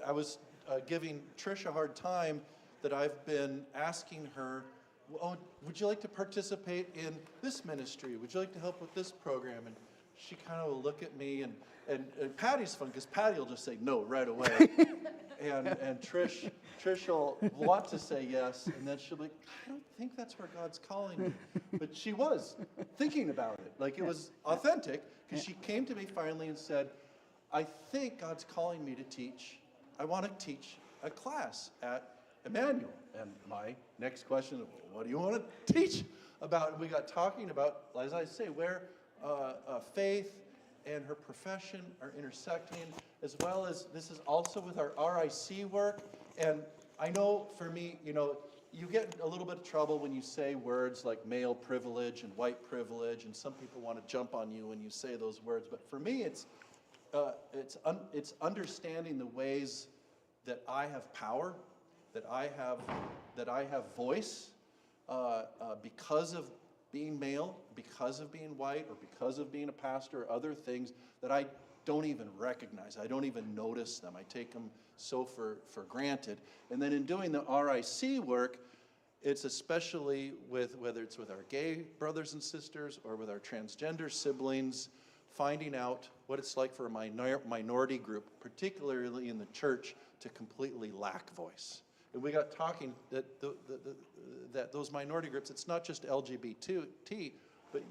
I was giving Trish a hard time that I've been asking her, oh, would you like to participate in this ministry? Would you like to help with this program? And she kind of will look at me, and Patty's fun, because Patty will just say no right away. and Trish will want to say yes, and then she'll be like, I don't think that's where God's calling me. But she was thinking about it. Like, it was authentic, because she came to me finally and said, I think God's calling me to teach. I want to teach a class at Emmanuel. And my next question, what do you want to teach about? And we got talking about, as I say, where faith and her profession are intersecting, as well as this is also with our RIC work. And I know for me, you get a little bit of trouble when you say words like male privilege and white privilege, and some people want to jump on you when you say those words. But for me, it's understanding the ways that I have power, that I have voice, because of being male, because of being white, or because of being a pastor, or other things that I don't even recognize. I don't even notice them. I take them so for granted. And then in doing the RIC work, it's especially whether it's with our gay brothers and sisters or with our transgender siblings, finding out what it's like for a minority group, particularly in the church, to completely lack voice. And we got talking that that those minority groups, it's not just LGBT, but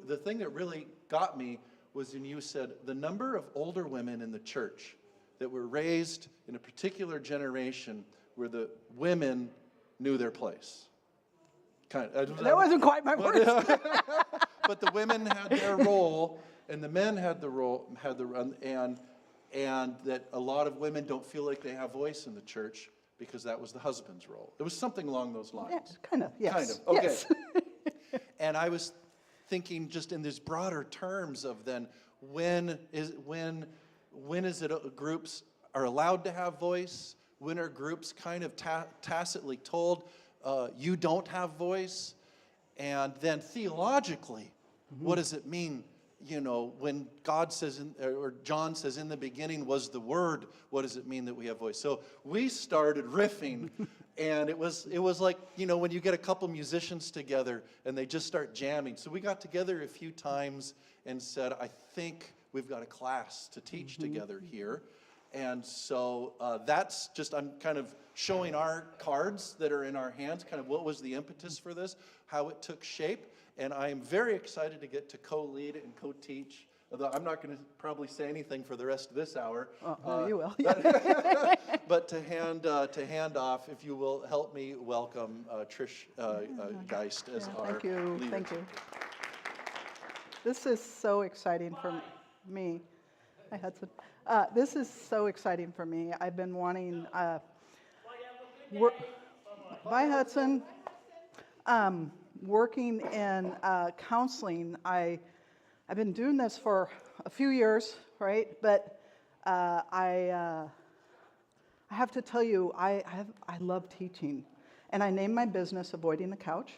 the thing that really got me was when you said the number of older women in the church that were raised in a particular generation where the women knew their place. That wasn't quite my words. But the women had their role, and the men had the role, and that a lot of women don't feel like they have voice in the church because that was the husband's role. It was something along those lines. Yes, kind of, yes. Kind of, okay. Yes. And I was thinking just in these broader terms of then when is it groups are allowed to have voice? When are groups kind of tacitly told you don't have voice? And then theologically, what does it mean? When God says, or John says, in the beginning was the Word, what does it mean that we have voice? So we started riffing, and it was like, when you get a couple musicians together and they just start jamming. So we got together a few times and said, I think we've got a class to teach together here. And so that's just, I'm kind of showing our cards that are in our hands, kind of what was the impetus for this, how it took shape. And I am very excited to get to co-lead and co-teach, although I'm not going to probably say anything for the rest of this hour. You will. But to hand off, if you will help me welcome Trish Geist as our leader. Thank you. This is so exciting for me. Hi, Hudson. This is so exciting for me. I've been wanting... Bye, Hudson. Working in counseling, I've been doing this for a few years, right? But I have to tell you, I love teaching. And I named my business Avoiding the Couch,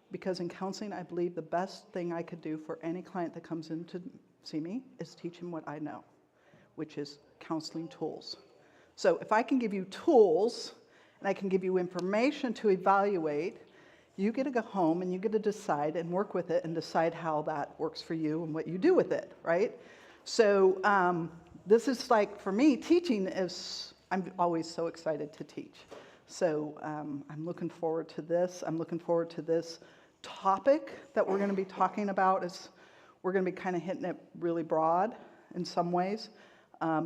because in counseling, I believe the best thing I could do for any client that comes in to see me is teach him what I know, which is counseling tools. So if I can give you tools, and I can give you information to evaluate, you get to go home and you get to decide and work with it and decide how that works for you and what you do with it, right? So this is like, for me, teaching is, I'm always so excited to teach. So I'm looking forward to this. I'm looking forward to this topic that we're going to be talking about. We're going to be kind of hitting it really broad in some ways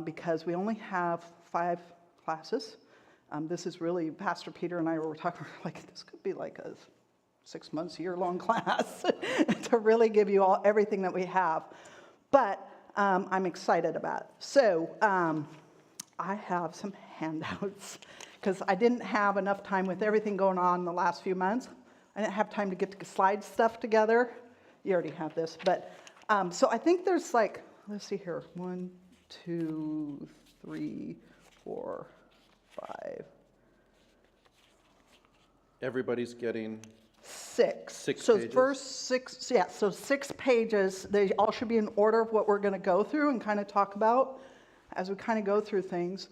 because we only have 5 classes. This is really, Pastor Peter and I were talking, like, this could be like a 6 months, year-long class to really give you everything that we have. But I'm excited about it. So I have some handouts because I didn't have enough time with everything going on in the last few months. I didn't have time to get the slide stuff together. You already have this. But so I think there's like, let's see here, 1, 2, 3, 4, 5. Everybody's getting 6. 6 so pages. First 6, yeah, so 6 pages. They all should be in order of what we're going to go through and kind of talk about as we kind of go through things.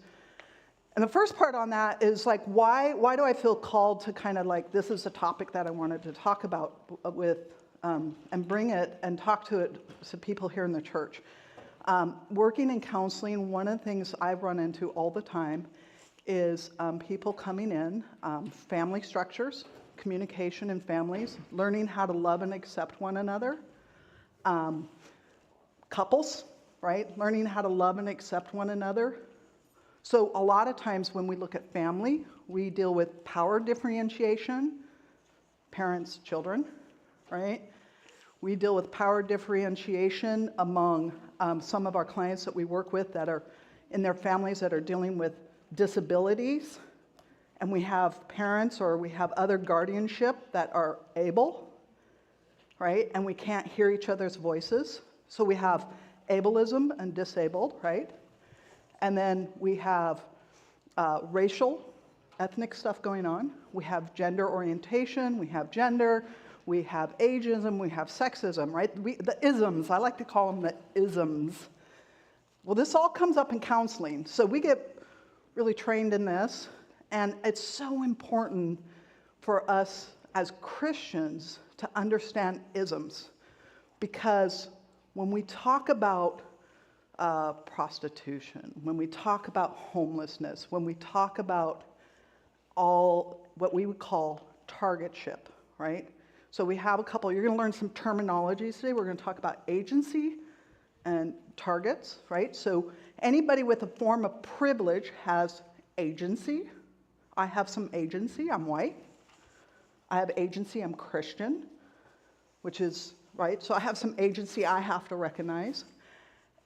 And the first part on that is like, why do I feel called to kind of like, this is a topic that I wanted to talk about with, and bring it and talk to it to people here in the church. Working in counseling, one of the things I've run into all the time is people coming in, family structures, communication in families, learning how to love and accept one another. Couples, right? Learning how to love and accept one another. So a lot of times when we look at family, we deal with power differentiation, parents, children, right? We deal with power differentiation among some of our clients that we work with that are in their families that are dealing with disabilities. And we have parents or we have other guardianship that are able, right? And we can't hear each other's voices. So we have ableism and disabled, right? And then we have racial, ethnic stuff going on. We have gender orientation, we have gender, we have ageism, we have sexism, right? The isms, I like to call them the isms. Well, this all comes up in counseling. So we get really trained in this. And it's so important for us as Christians to understand isms. Because when we talk about prostitution, when we talk about homelessness, when we talk about all what we would call targetship, right? So we have a couple, you're going to learn some terminologies today. We're going to talk about agency and targets, right? So anybody with a form of privilege has agency. I have some agency, I'm white. I have agency, I'm Christian, which is, right? So I have some agency I have to recognize.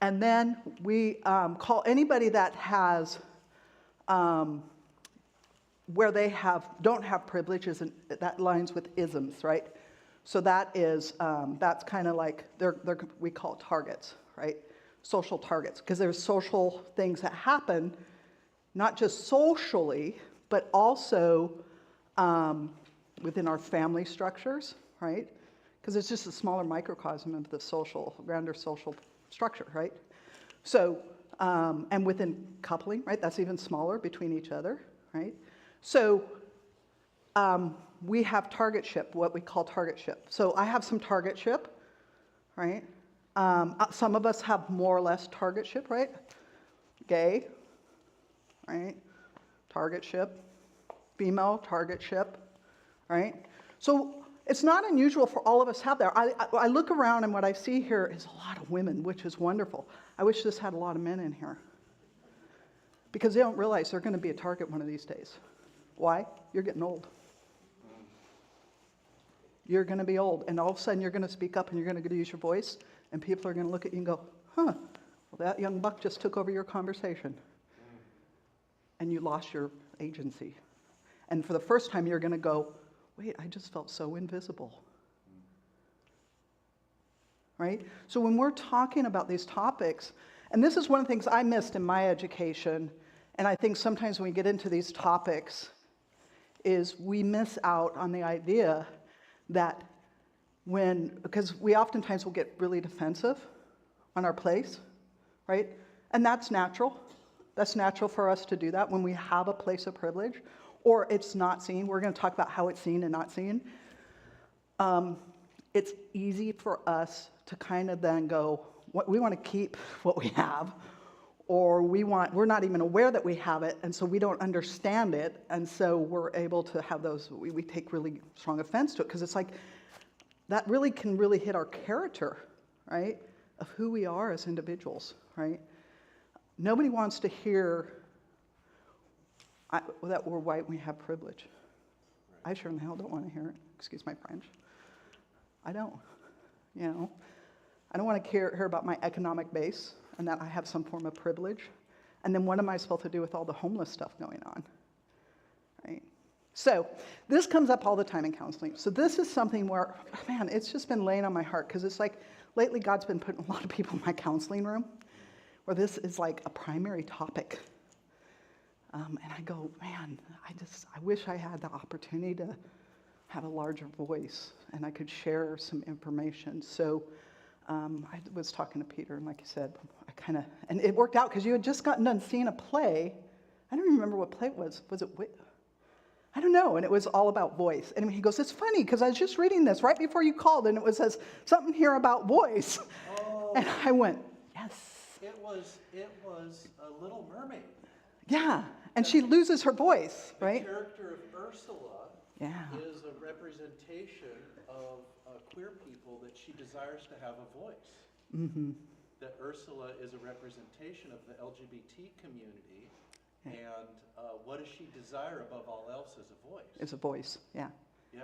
And then we call anybody that has, where they don't have privileges, and that lines with isms, right? So that is, that's kind of like, we call it targets, right? Social targets, because there's social things that happen, not just socially, but also within our family structures, right? Because it's just a smaller microcosm of the grander social structure, right? So, and within coupling, right? That's even smaller between each other, right? So, we have targetship, what we call targetship. So I have some targetship, right? Some of us have more or less targetship, right? Gay, right? Targetship, female targetship, right? So it's not unusual for all of us to have that. I look around and what I see here is a lot of women, which is wonderful. I wish this had a lot of men in here because they don't realize they're going to be a target one of these days. Why? You're getting old. You're going to be old, and all of a sudden you're going to speak up and you're going to use your voice, and people are going to look at you and go, huh, well, that young buck just took over your conversation. And you lost your agency. And for the first time, you're going to go, wait, I just felt so invisible. Right? So when we're talking about these topics, and this is one of the things I missed in my education, and I think sometimes when we get into these topics, is we miss out on the idea that because we oftentimes will get really defensive on our place, right? And that's natural. That's natural for us to do that when we have a place of privilege or it's not seen. We're going to talk about how it's seen and not seen. It's easy for us to kind of then go, we want to keep what we have, or we're not even aware that we have it, and so we don't understand it, and so we're able to have those, we take really strong offense to it, because it's like, that really can really hit our character, right, of who we are as individuals, right? Nobody wants to hear that we're white and we have privilege. I sure in the hell don't want to hear it. Excuse my French. I don't. I don't want to hear about my economic base and that I have some form of privilege. And then what am I supposed to do with all the homeless stuff going on? Right? So this comes up all the time in counseling. So this is something where, man, it's just been laying on my heart because it's like lately God's been putting a lot of people in my counseling room where this is like a primary topic. And I go, man, I wish I had the opportunity to have a larger voice and I could share some information. So I was talking to Peter, and like you said, and it worked out because you had just gotten done seeing a play I don't even remember what play it was. Was it, I don't know. And it was all about voice. And he goes, it's funny because I was just reading this right before you called and it says something here about voice. Oh. And I went, yes. It was a Little Mermaid. Yeah. And she loses her voice, right? The character of Ursula is a representation of queer people that she desires to have a voice. Mm-hmm. That Ursula is a representation of the LGBT community, and what does she desire above all else is a voice. Is a voice, yeah. Yeah.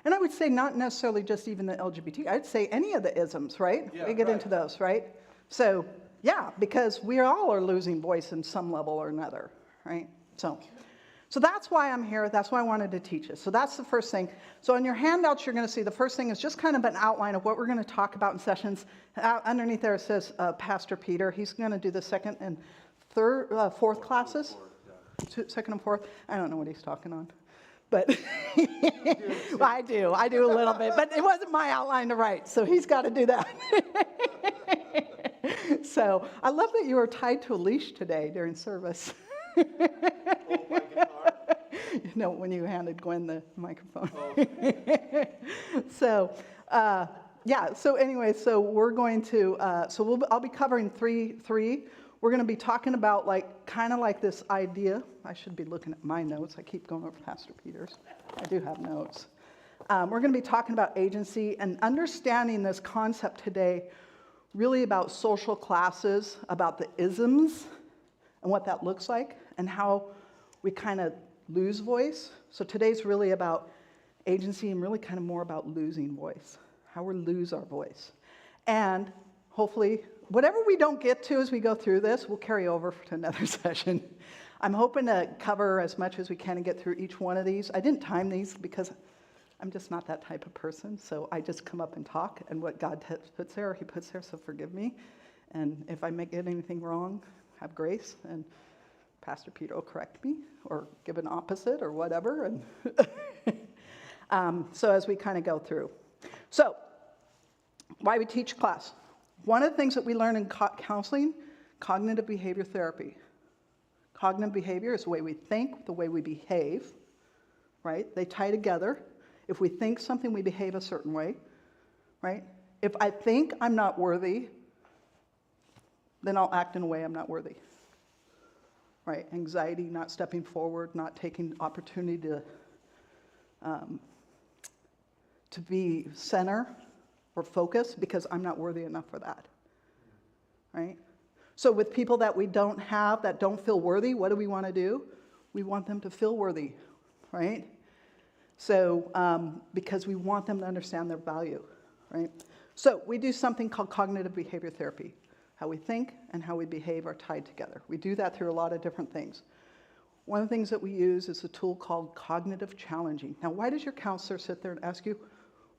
And I would say not necessarily just even the LGBT, I'd say any of the isms, right? Yeah, we get right. into those, right? So, yeah, because we all are losing voice in some level or another, right? So that's why I'm here. That's why I wanted to teach it. So that's the first thing. So in your handouts, you're going to see the first thing is just kind of an outline of what we're going to talk about in sessions. Underneath there it says Pastor Peter. He's going to do the second and fourth classes. Second and fourth. I don't know what he's talking on. But well, I do a little bit. But it wasn't my outline to write, so he's got to do that. So I love that you were tied to a leash today during service. Oh, my guitar? You know, when you handed Gwen the microphone. Oh. So, yeah, so anyway, so we're going to, I'll be covering three. We're going to be talking about kind of like this idea. I should be looking at my notes. I keep going over Pastor Peter's. I do have notes. We're going to be talking about agency and understanding this concept today, really about social classes, about the isms and what that looks like, and how we kind of lose voice. So today's really about agency and really kind of more about losing voice, how we lose our voice. And hopefully, whatever we don't get to as we go through this, we'll carry over to another session. I'm hoping to cover as much as we can and get through each one of these. I didn't time these because I'm just not that type of person, so I just come up and talk, and what God puts there, he puts there, so forgive me. And if I get anything wrong, have grace, and Pastor Peter will correct me or give an opposite or whatever. And so as we kind of go through. So why we teach class. One of the things that we learn in counseling, cognitive behavior therapy. Cognitive behavior is the way we think, the way we behave, right? They tie together. If we think something, we behave a certain way, right? If I think I'm not worthy, then I'll act in a way I'm not worthy. Right? Anxiety, not stepping forward, not taking opportunity to be center or focus because I'm not worthy enough for that. Right? So with people that we don't have, that don't feel worthy, what do we want to do? We want them to feel worthy, right? So because we want them to understand their value, right? So we do something called cognitive behavior therapy. How we think and how we behave are tied together. We do that through a lot of different things. One of the things that we use is a tool called cognitive challenging. Now, why does your counselor sit there and ask you,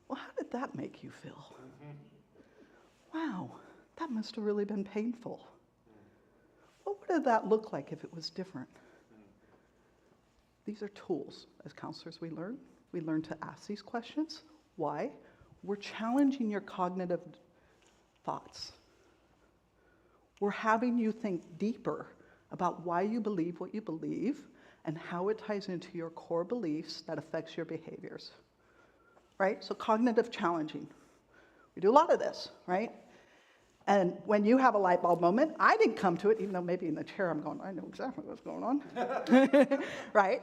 well, how did that make you feel? Wow, that must have really been painful. What would that look like if it was different? These are tools. As counselors, we learn to ask these questions. Why? We're challenging your cognitive thoughts. We're having you think deeper about why you believe what you believe and how it ties into your core beliefs that affects your behaviors, right? So cognitive challenging. We do a lot of this, right? And when you have a light bulb moment, I didn't come to it, even though maybe in the chair I'm going, I know exactly what's going on, right?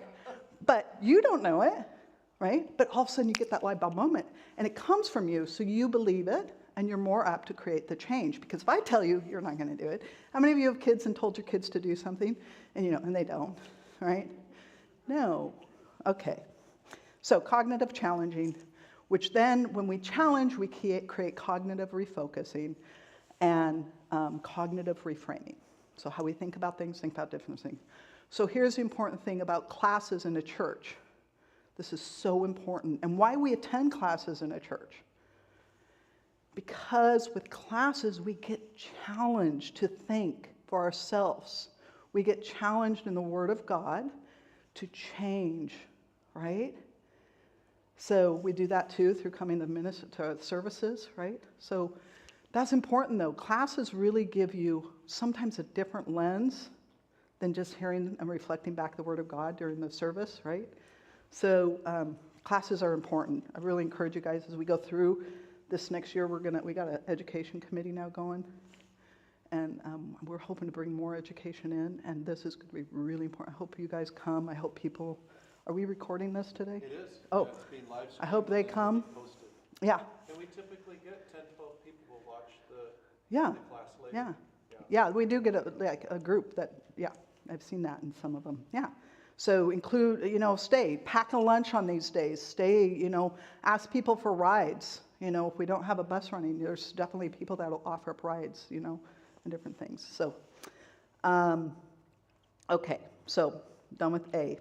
But you don't know it, right? But all of a sudden you get that light bulb moment, and it comes from you, so you believe it, and you're more apt to create the change. Because if I tell you, you're not going to do it. How many of you have kids and told your kids to do something, and they don't, right? No. Okay. So cognitive challenging, which then, when we challenge, we create cognitive refocusing and cognitive reframing. So how we think about things, think about different things. So here's the important thing about classes in a church. This is so important. And why we attend classes in a church. Because with classes, we get challenged to think for ourselves. We get challenged in the Word of God to change, right? So we do that too through coming to services, right? So that's important though. Classes really give you sometimes a different lens than just hearing and reflecting back the Word of God during the service, right? So classes are important. I really encourage you guys as we go through this next year. We got an education committee now going, and we're hoping to bring more education in, and this is going to be really important. I hope you guys come. I hope people. Are we recording this today? It is. Oh, Yeah, it's being live I hope they streamed and come. it'll be posted. Yeah, And we typically get 10, 12 people will watch yeah, the class later. yeah. Yeah. Yeah, we do get a group that, yeah, I've seen that in some of them, yeah. So include, stay, pack a lunch on these days, stay, ask people for rides. If we don't have a bus running, there's definitely people that will offer up rides, and different things. So, okay, so done with A.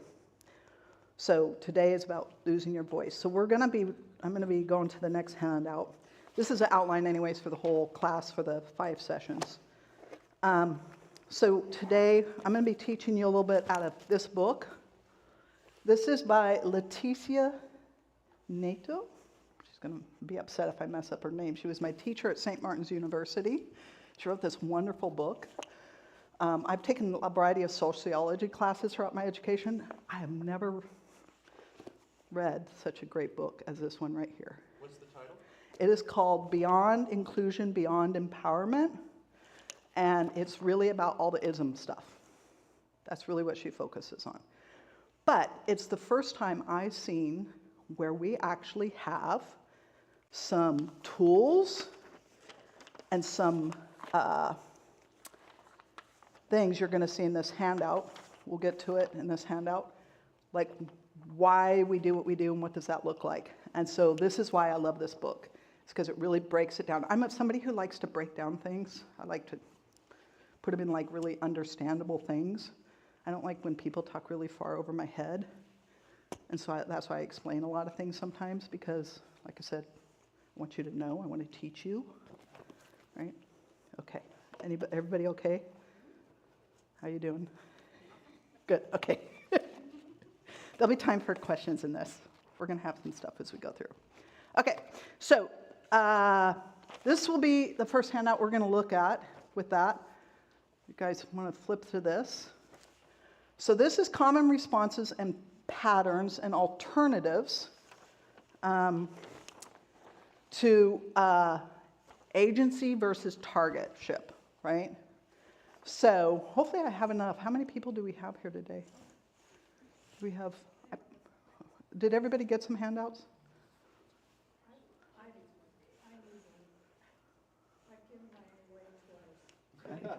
So today is about losing your voice. So I'm going to be going to the next handout. This is an outline anyways for the whole class for the 5 sessions. So today I'm going to be teaching you a little bit out of this book. This is by Leticia Nato. She's going to be upset if I mess up her name. She was my teacher at St. Martin's University. She wrote this wonderful book. I've taken a variety of sociology classes throughout my education. I have never read such a great book as this one right here. What's the title? It is called Beyond Inclusion, Beyond Empowerment, and it's really about all the ism stuff. That's really what she focuses on. But it's the first time I've seen where we actually have some tools and some things you're going to see in this handout. We'll get to it in this handout, like why we do what we do and what does that look like. And so this is why I love this book. It's because it really breaks it down. I'm somebody who likes to break down things. I like to put them in like really understandable things. I don't like when people talk really far over my head. And so that's why I explain a lot of things sometimes, because like I said, I want you to know, I want to teach you, right? Okay, everybody okay? How you doing? Good, okay. There'll be time for questions in this. We're going to have some stuff as we go through. Okay, so this will be the first handout we're going to look at with that. You guys want to flip through this. So this is common responses and patterns and alternatives to agency versus targetship, right? So hopefully I have enough. How many people do we have here today? Did everybody get some handouts? Okay.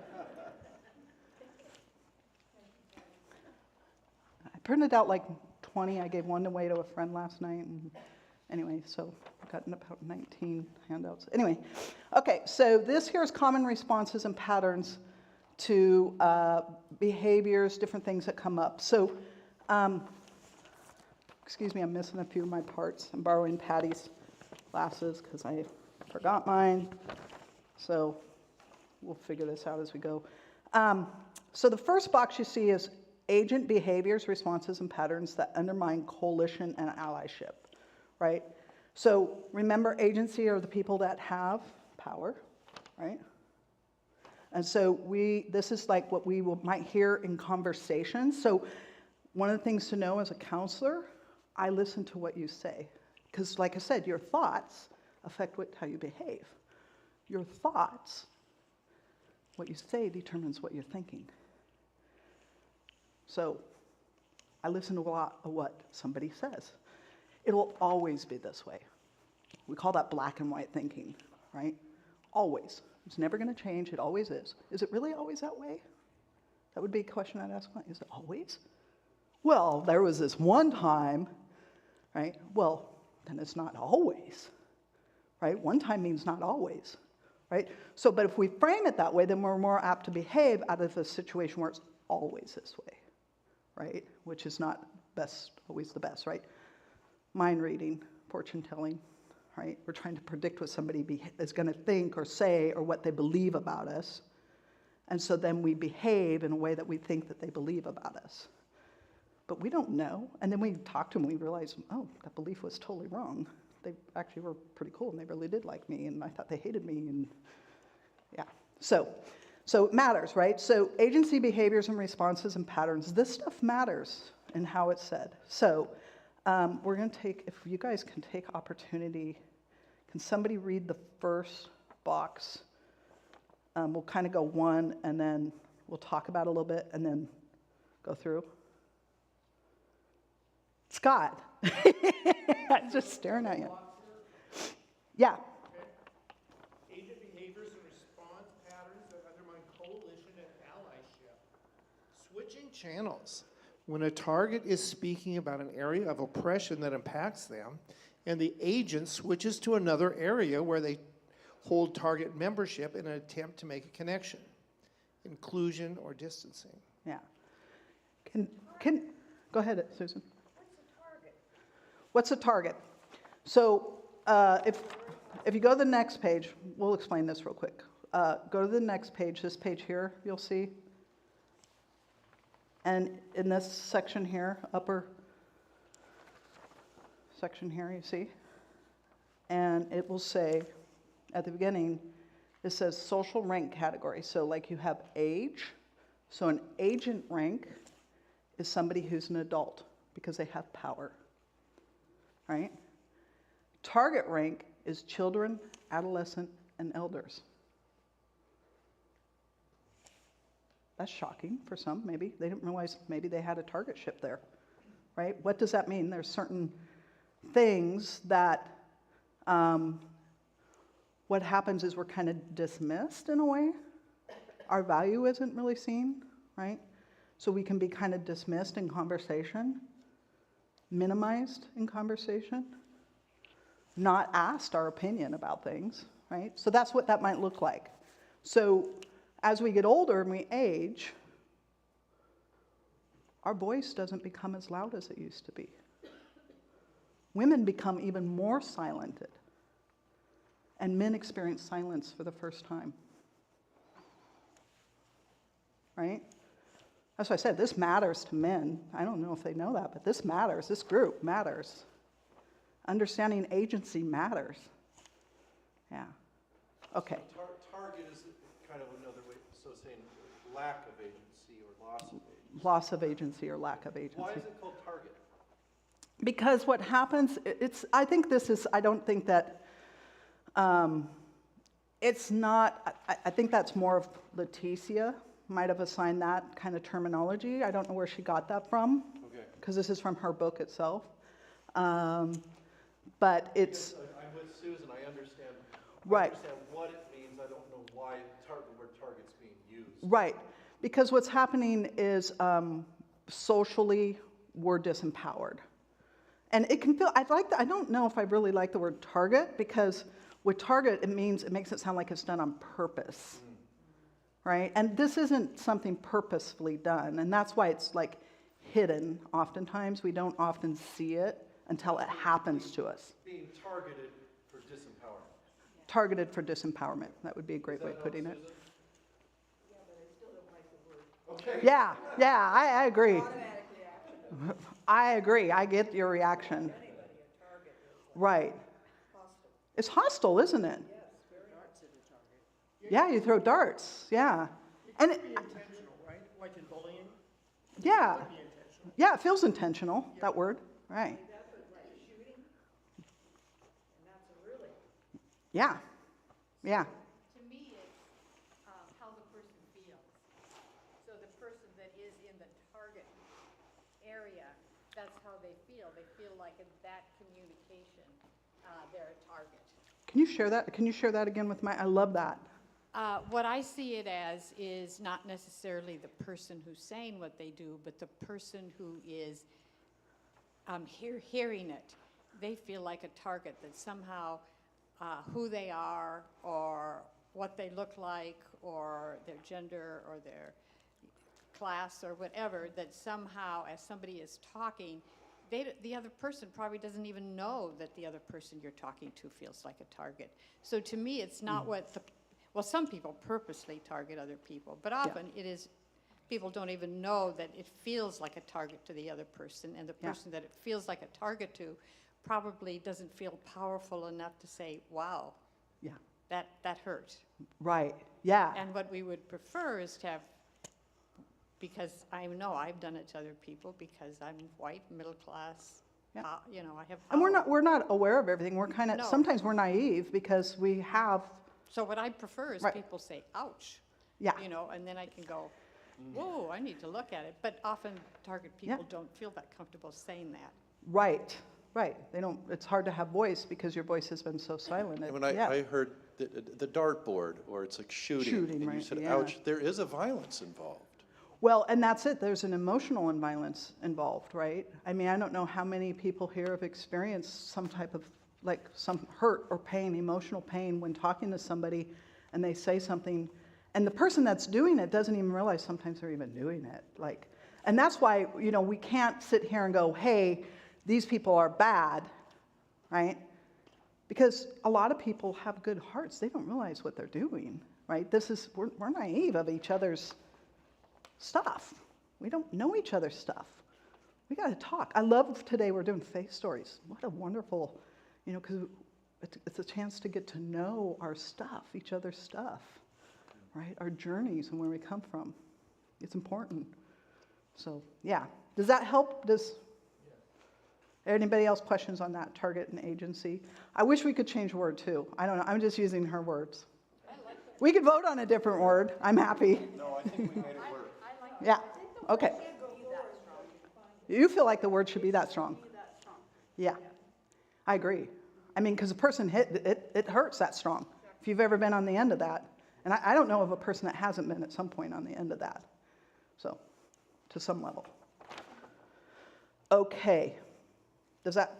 I printed out like 20. I gave one away to a friend last night. And anyway, so I've gotten about 19 handouts. Anyway, okay, so this here is common responses and patterns to behaviors, different things that come up. So, excuse me, I'm missing a few of my parts. I'm borrowing Patty's glasses because I forgot mine. So we'll figure this out as we go. So the first box you see is agent behaviors, responses, and patterns that undermine coalition and allyship, right? So remember, agency are the people that have power, right? And so this is like what we might hear in conversations. So one of the things to know as a counselor, I listen to what you say. Because like I said, your thoughts affect how you behave. Your thoughts, what you say determines what you're thinking. So I listen to a lot of what somebody says. It will always be this way. We call that black and white thinking, right? Always. It's never going to change. It always is. Is it really always that way? That would be a question I'd ask. Is it always? Well, there was this one time, right? Well, then it's not always, right? One time means not always, right? So, but if we frame it that way, then we're more apt to behave out of a situation where it's always this way, right? Which is not always the best, right? Mind reading, fortune telling, right? We're trying to predict what somebody is going to think or say or what they believe about us. And so then we behave in a way that we think that they believe about us. But we don't know. And then we talk to them and we realize, oh, that belief was totally wrong. They actually were pretty cool and they really did like me and I thought they hated me. And yeah. So So it matters, right? So agency behaviors and responses and patterns, this stuff matters in how it's said. So we're going to take, if you guys can take opportunity, can somebody read the first box? We'll kind of go one, and then we'll talk about it a little bit, and then go through. Scott. I'm just staring at you. Yeah. Agent behaviors and response patterns that undermine coalition and allyship. Switching channels. When a target is speaking about an area of oppression that impacts them, and the agent switches to another area where they hold target membership in an attempt to make a connection. Inclusion or distancing. Yeah. Can go ahead, Susan. What's a target? So if you go to the next page, we'll explain this real quick. Go to the next page, this page here, you'll see. And in this section here, upper section here, you see. And it will say, at the beginning, it says social rank category. So like you have age. So an agent rank is somebody who's an adult because they have power, right? Target rank is children, adolescent, and elders. That's shocking for some, maybe. They didn't realize maybe they had a target ship there, right? What does that mean? There's certain things that what happens is we're kind of dismissed in a way. Our value isn't really seen, right? So we can be kind of dismissed in conversation, minimized in conversation, not asked our opinion about things, right? So that's what that might look like. So as we get older and we age, our voice doesn't become as loud as it used to be. Women become even more silented, and men experience silence for the first time, right? That's why I said this matters to men. I don't know if they know that, but this matters. This group matters. Understanding agency matters. Yeah. Okay. Target is kind of another way, so saying lack of agency or loss of agency. Loss of agency or lack of agency. Why is it called target? Because what happens, I don't think that, it's not, I think that's more of Leticia might have assigned that kind of terminology. I don't know where she got that from. Okay. Because this is from her book itself. But it's... I'm with Susan, I understand. Right. I understand what it means, I don't know why the word target's being used. Right. Because what's happening is socially we're disempowered. And it can feel, I don't know if I really like the word target, because with target, it makes it sound like it's done on purpose, right? And this isn't something purposefully done, and that's why it's like hidden oftentimes. We don't often see it until it happens to us. Being targeted for disempowerment. Targeted for disempowerment, that would be a great way of putting it. Okay. Yeah, I agree. I agree. I get your reaction. Right. It's hostile, isn't it? Yeah, you throw darts. Yeah. And It could be intentional, right? Like in bullying. yeah. It could be intentional. Yeah, it feels intentional, that word. Right. Yeah. Yeah. To me, it's how the person feels. So the person that is in the target area, that's how they feel. They feel like in that communication, they're a target. Can you share that? Can you share that again with I love that. What I see it as is not necessarily the person who's saying what they do, but the person who is hearing it. They feel like a target, that somehow who they are or what they look like or their gender or their class or whatever, that somehow as somebody is talking, the other person probably doesn't even know that the other person you're talking to feels like a target. So to me, it's not well, some people purposely target other people, but often it is, people don't even know that it feels like a target to the other person, and the person that it feels like a target to probably doesn't feel powerful enough to say, wow, Yeah. that hurt. Right, yeah. And what we would prefer is to have, because I know I've done it to other people, because I'm white, middle class, Yeah. you know, I have And power. we're not aware of everything. We're kind of, No. sometimes we're naive because we have, So what I prefer is Right. people say, ouch. yeah. You know, and then I can go, whoa, I need to look at it. But often target Yeah. people don't feel that comfortable saying that. Right, right. They don't, it's hard to have voice because your voice has been so silent. And when Yeah. I heard the dartboard, or it's like shooting. Shooting, and you right, said, yeah. ouch, there is a violence involved. Well, and that's it. There's an emotional and violence involved, right? I mean, I don't know how many people here have experienced some type of, like, some hurt or pain, emotional pain, when talking to somebody and they say something, and the person that's doing it doesn't even realize sometimes they're even doing it. Like, and that's why, you know, we can't sit here and go, hey, these people are bad, right? Because a lot of people have good hearts. They don't realize what they're doing, right? We're naive of each other's stuff. We don't know each other's stuff. We got to talk. I love today we're doing faith stories. What a wonderful, you know, because it's a chance to get to know our stuff, each other's stuff, right? Our journeys and where we come from. It's important. So, yeah. Does that help? Anybody else questions on that, target and agency? I wish we could change a word too. I don't know. I'm just using her words. We could vote on a different word. I'm happy. No, I think we made it work. Yeah, okay. You feel like the word should be that strong? Yeah, I agree. I mean, because a person it hurts that strong, if you've ever been on the end of that. And I don't know of a person that hasn't been at some point on the end of that. So, to some level. Okay.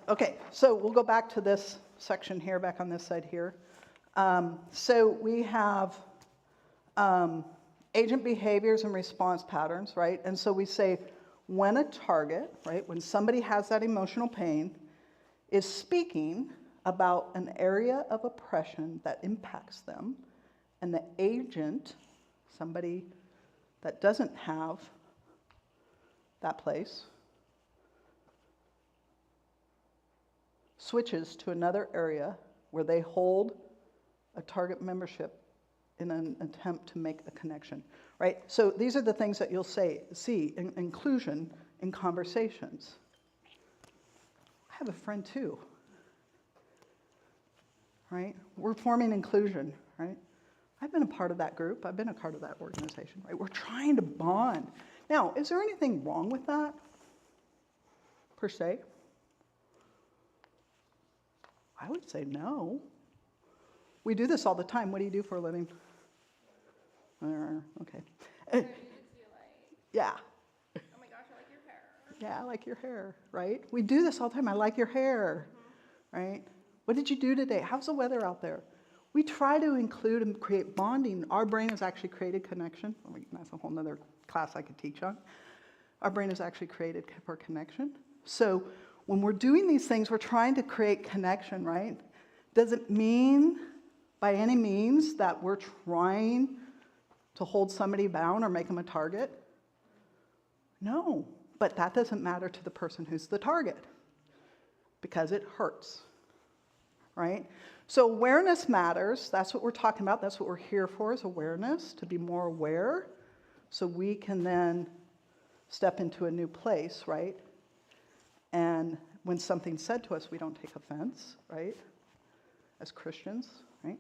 Okay, so we'll go back to this section here, back on this side here. So we have agent behaviors and response patterns, right? And so we say when a target, right, when somebody has that emotional pain, is speaking about an area of oppression that impacts them, and the agent, somebody that doesn't have that place, switches to another area where they hold a target membership in an attempt to make a connection, right? So these are the things that you'll see in inclusion in conversations. I have a friend too, right? We're forming inclusion, right? I've been a part of that group. I've been a part of that organization, right? We're trying to bond. Now, is there anything wrong with that, per se? I would say no. We do this all the time. What do you do for a living? Okay. Yeah. Oh my gosh, I like your hair. Yeah, I like your hair, right? We do this all the time. I like your hair, right? What did you do today? How's the weather out there? We try to include and create bonding. Our brain has actually created connection. That's a whole nother class I could teach on. Our brain is actually created for connection. So when we're doing these things, we're trying to create connection, right? Does it mean by any means that we're trying to hold somebody bound or make them a target? No, but that doesn't matter to the person who's the target because it hurts, right? So awareness matters. That's what we're talking about. That's what we're here for, is awareness, to be more aware so we can then step into a new place, right? And when something's said to us, we don't take offense, right? As Christians, right?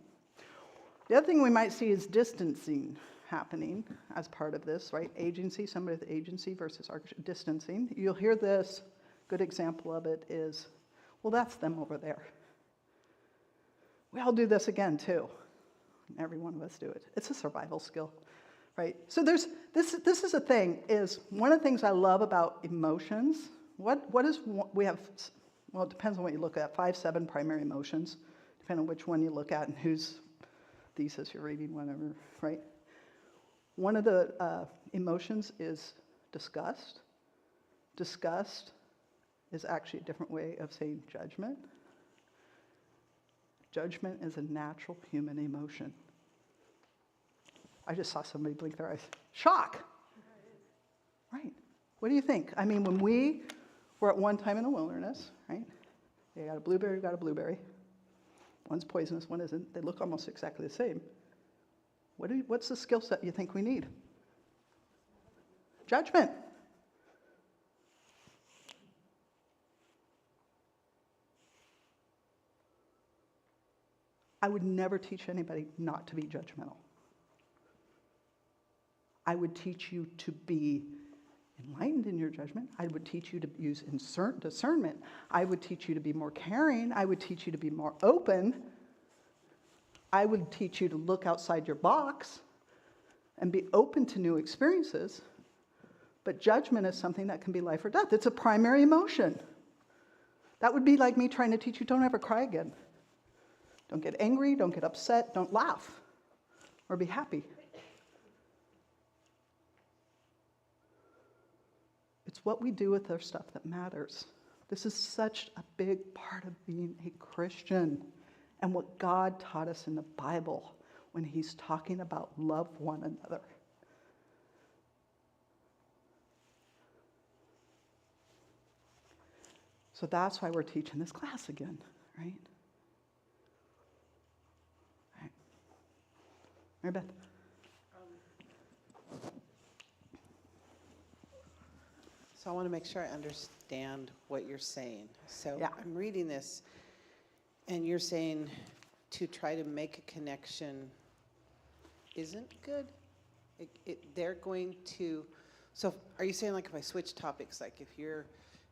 The other thing we might see is distancing happening as part of this, right? Agency, somebody with agency versus distancing. You'll hear this. Good example of it is, well, that's them over there. We all do this again, too. Every one of us do it. It's a survival skill, right? So this is a thing, is one of the things I love about emotions. We have, well, it depends on what you look at, 7 primary emotions, depending on which one you look at and whose thesis you're reading, whatever, right? One of the emotions is disgust. Disgust is actually a different way of saying judgment. Judgment is a natural human emotion. I just saw somebody blink their eyes. Shock! Right. What do you think? I mean, when we were at one time in the wilderness, right? You got a blueberry, One's poisonous, one isn't. They look almost exactly the same. What's the skill set you think we need? Judgment. I would never teach anybody not to be judgmental. I would teach you to be enlightened in your judgment. I would teach you to use discernment. I would teach you to be more caring. I would teach you to be more open. I would teach you to look outside your box and be open to new experiences. But judgment is something that can be life or death. It's a primary emotion. That would be like me trying to teach you, don't ever cry again. Don't get angry, don't get upset, don't laugh, or be happy. It's what we do with our stuff that matters. This is such a big part of being a Christian and what God taught us in the Bible when he's talking about love one another. So that's why we're teaching this class again, right? All right. Mary Beth. So I want to make sure I understand what you're saying. So Yeah. I'm reading this, and you're saying to try to make a connection isn't good? They're going to, so are you saying like if I switch topics, like if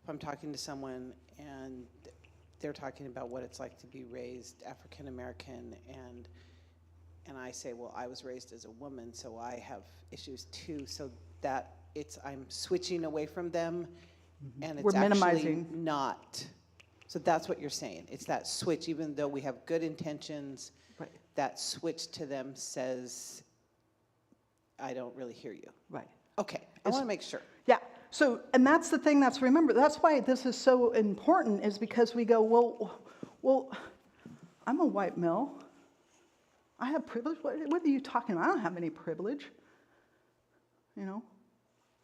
I'm talking to someone and they're talking about what it's like to be raised African American, and I say, well, I was raised as a woman, so I have issues too, so that I'm switching away from them, and it's We're actually minimizing. not. So that's what you're saying. It's that switch, even though we have good intentions, Right. that switch to them says, I don't really hear you. Right. Okay, I want to make sure. Yeah. So, and that's the thing that's, remember, that's why this is so important, is because we go, well, I'm a white male. I have privilege. What are you talking about? I don't have any privilege. You know,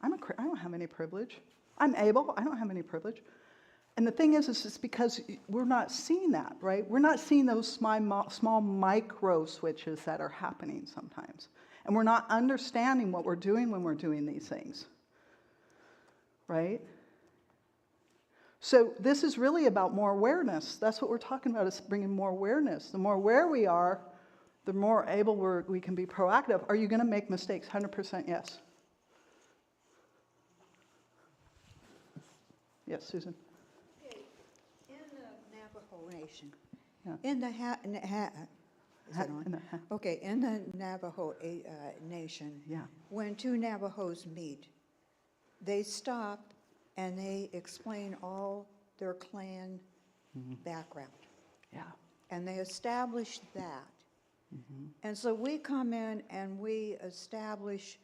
I don't have any privilege. I'm able. I don't have any privilege. And the thing is it's because we're not seeing that, right? We're not seeing those small micro switches that are happening sometimes. And we're not understanding what we're doing when we're doing these things, right? So this is really about more awareness. That's what we're talking about, is bringing more awareness. The more aware we are, the more able we can be proactive. Are you going to make mistakes? 100% yes. Yes, Susan. In the Navajo Nation, Yeah. in the is it on? Okay, in the Navajo Nation, Yeah. when two Navajos meet, they stop and they explain all their clan background, Yeah. and they establish that. And so we come in and we establish,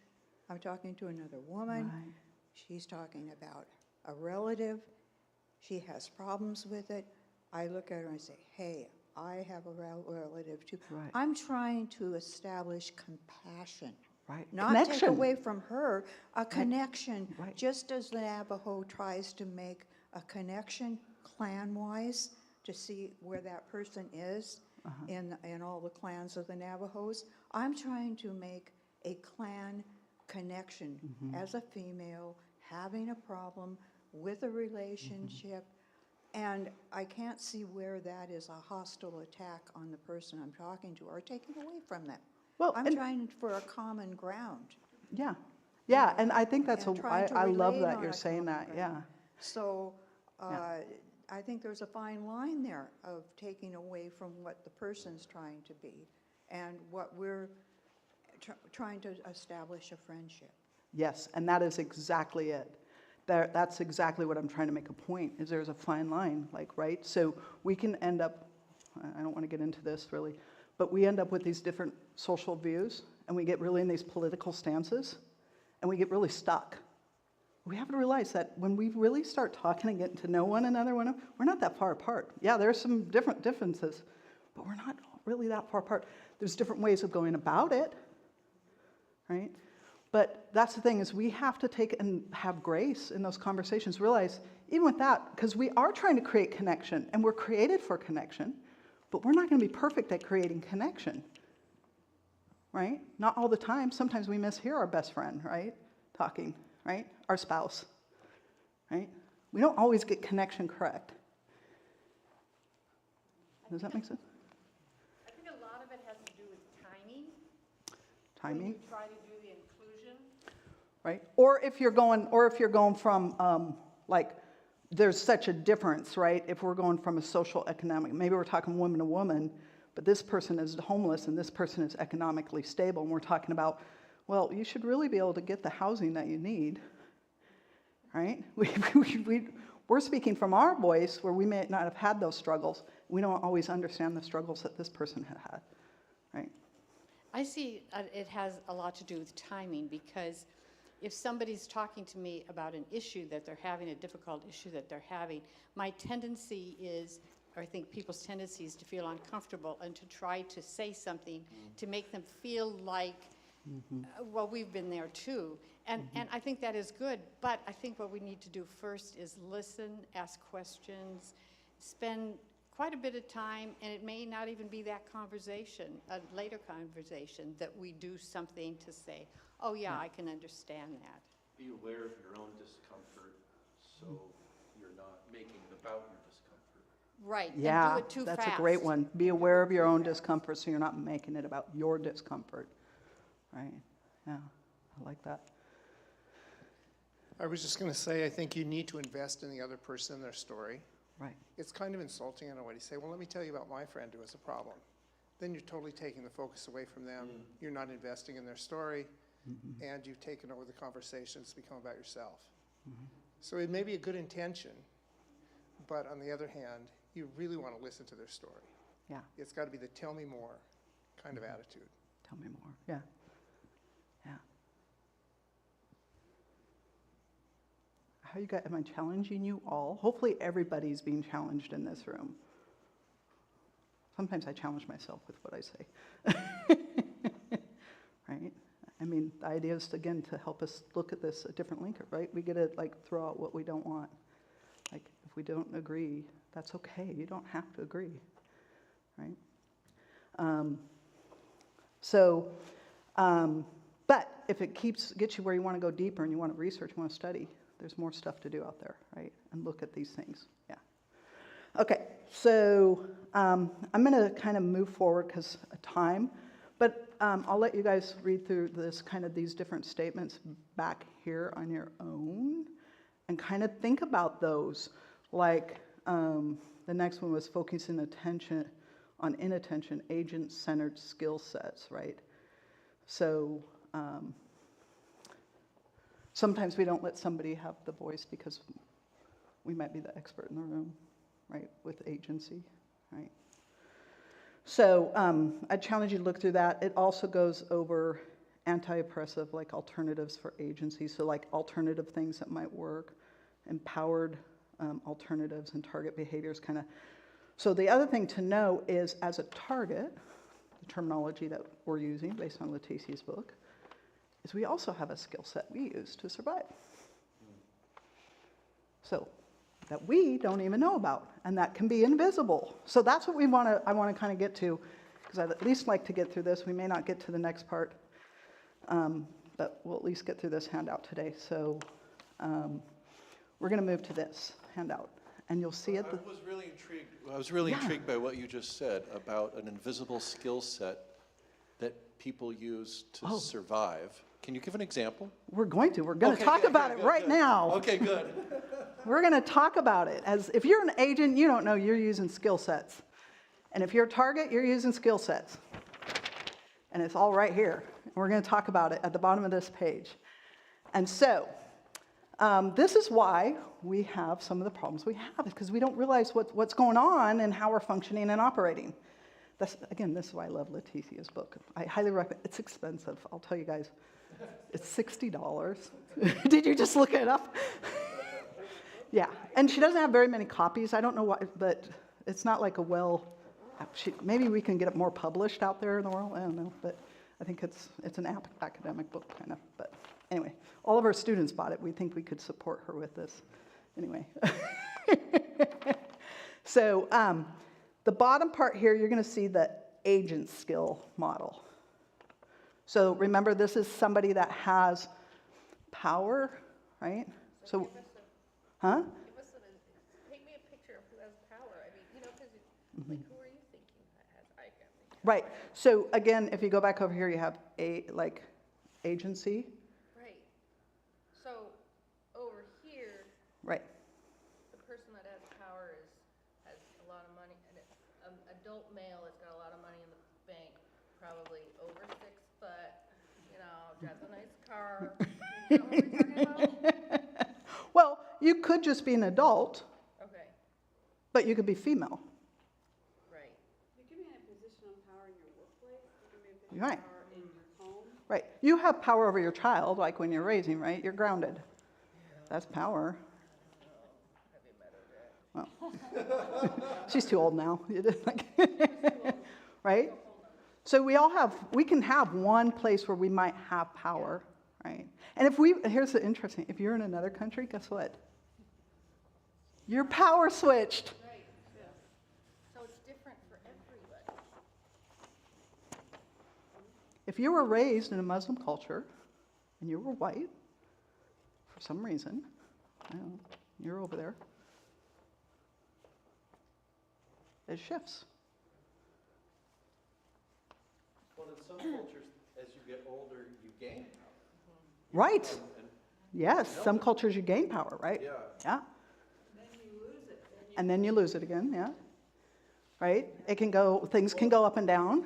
I'm talking to another woman, Right. she's talking about a relative, she has problems with it. I look at her and say, hey, I have a relative too. Right. I'm trying to establish compassion. Right. Not take Connection. away from her, a connection, Right. just as the Navajo tries to make a connection clan-wise to see where that person is in all the clans of the Navajos. I'm trying to make a clan connection as a female, having a problem with a relationship, and I can't see where that is a hostile attack on the person I'm talking to or taking away from them. Well, I'm and- trying for a common ground. Yeah. Yeah, and I think that's and trying to I love relate that on you're a saying common that. ground. Yeah. So Yeah. I think there's a fine line there of taking away from what the person's trying to be and what we're trying to establish a friendship. Yes, and that is exactly it. That's exactly what I'm trying to make a point, is there's a fine line, like, right? So we can end up, I don't want to get into this really, but we end up with these different social views, and we get really in these political stances, and we get really stuck. We have to realize that when we really start talking and getting to know one another, we're not that far apart. Yeah, there's some differences, but we're not really that far apart. There's different ways of going about it, right? But that's the thing, is we have to take and have grace in those conversations. Realize, even with that, because we are trying to create connection, and we're created for connection, but we're not going to be perfect at creating connection, right? Not all the time. Sometimes we mishear our best friend, right? Talking, right? Our spouse, right? We don't always get connection correct. Does that make sense? I think a lot of it has to do with timing. When Timing, you try to do the inclusion. right? Or if you're going from like, there's such a difference, right? If we're going from a social economic, maybe we're talking woman to woman, but this person is homeless and this person is economically stable, and we're talking about, well, you should really be able to get the housing that you need, right? We're speaking from our voice where we may not have had those struggles. We don't always understand the struggles that this person had, right? I see it has a lot to do with timing, because if somebody's talking to me about an issue that they're having, a difficult issue that they're having, my tendency is, or I think people's tendency is to feel uncomfortable and to try to say something to make them feel like, well, we've been there too. And I think that is good, but I think what we need to do first is listen, ask questions, spend quite a bit of time, and it may not even be that conversation, a later conversation, that we do something to say, oh yeah, I can understand that. Be aware of your own discomfort, so you're not making it about your discomfort. Right, and Yeah, do it too fast. that's a great one. Be aware of your own discomfort so you're not making it about your discomfort, right? Yeah, I like that. I was just gonna say, I think you need to invest in the other person, their story. Right. It's kind of insulting in a way to say, well, let me tell you about my friend who has a problem. Then you're totally taking the focus away from them. You're not investing in their story, and you've taken over the conversation. It's become about yourself. So it may be a good intention, but on the other hand, you really want to listen to their story. Yeah, It's got to be the tell me more kind of attitude. tell me more. Yeah. Yeah. How you guys, am I challenging you all? Hopefully everybody's being challenged in this room. Sometimes I challenge myself with what I say. Right? I mean, the idea is, again, to help us look at this a different linker, right? We get to, like, throw out what we don't want. Like, if we don't agree, that's okay. You don't have to agree, right? But if it gets you where you want to go deeper and you want to research, you want to study, there's more stuff to do out there, right? And look at these things, yeah. Okay, so I'm going to kind of move forward because of time, but I'll let you guys read through these different statements back here on your own and kind of think about those. Like the next one was focusing attention on inattention, agent-centered skill sets, right? So sometimes we don't let somebody have the voice because we might be the expert in the room, right, with agency, right? So I challenge you to look through that. It also goes over anti-oppressive, like alternatives for agency, so like alternative things that might work, empowered alternatives and target behaviors kind of. So the other thing to know is, as a target, the terminology that we're using based on Leticia's book, is we also have a skill set we use to survive. So that we don't even know about, and that can be invisible. So that's what I want to kind of get to, because I'd at least like to get through this. We may not get to the next part, but we'll at least get through this handout today. So we're going to move to this handout, and you'll see it. I was really intrigued. I was really intrigued by what you just said about an invisible skill set that people use to survive. Can you give an example? We're going to talk about it right now. Okay, good. We're going to talk about it. As if you're an agent, you don't know you're using skill sets. And if you're a target, you're using skill sets. And it's all right here. And we're going to talk about it at the bottom of this page. And so, this is why we have some of the problems we have, because we don't realize what's going on and how we're functioning and operating. This is why I love Leticia's book. I highly recommend. It's expensive, I'll tell you guys. It's $60. Did you just look it up? Yeah, and she doesn't have very many copies. I don't know why, but it's not like maybe we can get it more published out there in the world. I don't know, but I think it's an academic book kind of. But anyway, all of our students bought it. We think we could support her with this. Anyway, so The bottom part here, you're going to see the agent skill model. So remember, this is somebody that has power, right? So, huh? Give us paint me a picture of who has power. I mean, because like, who are you thinking that has, I can't think. Right. So again, if you go back over here, you have agency. Right. So over here, Right. the person that has power has a lot of money, and an adult male that's got a lot of money in the bank, probably over 6 foot, drives a nice car. You know what we're talking about? Well, you could just be an adult, Okay, but you could be female. right. You can be in a position of power in your workplace, you can be in a position Right. of power in your home. Right. You have power over your child, like when you're raising, right? You're grounded. That's power. Well, she's too old now. Right? So we can have one place where we might have power, right? And here's the interesting, if you're in another country, guess what? You're power switched. Right, yeah. So it's different for everybody. If you were raised in a Muslim culture and you were white, for some reason, I don't know, you're over there, it shifts. Well, in some cultures, as you get older, you gain power. Right. And Yes, some cultures you gain power, right? Yeah. Yeah. And then you lose it again, yeah. Right? Things can go up and down.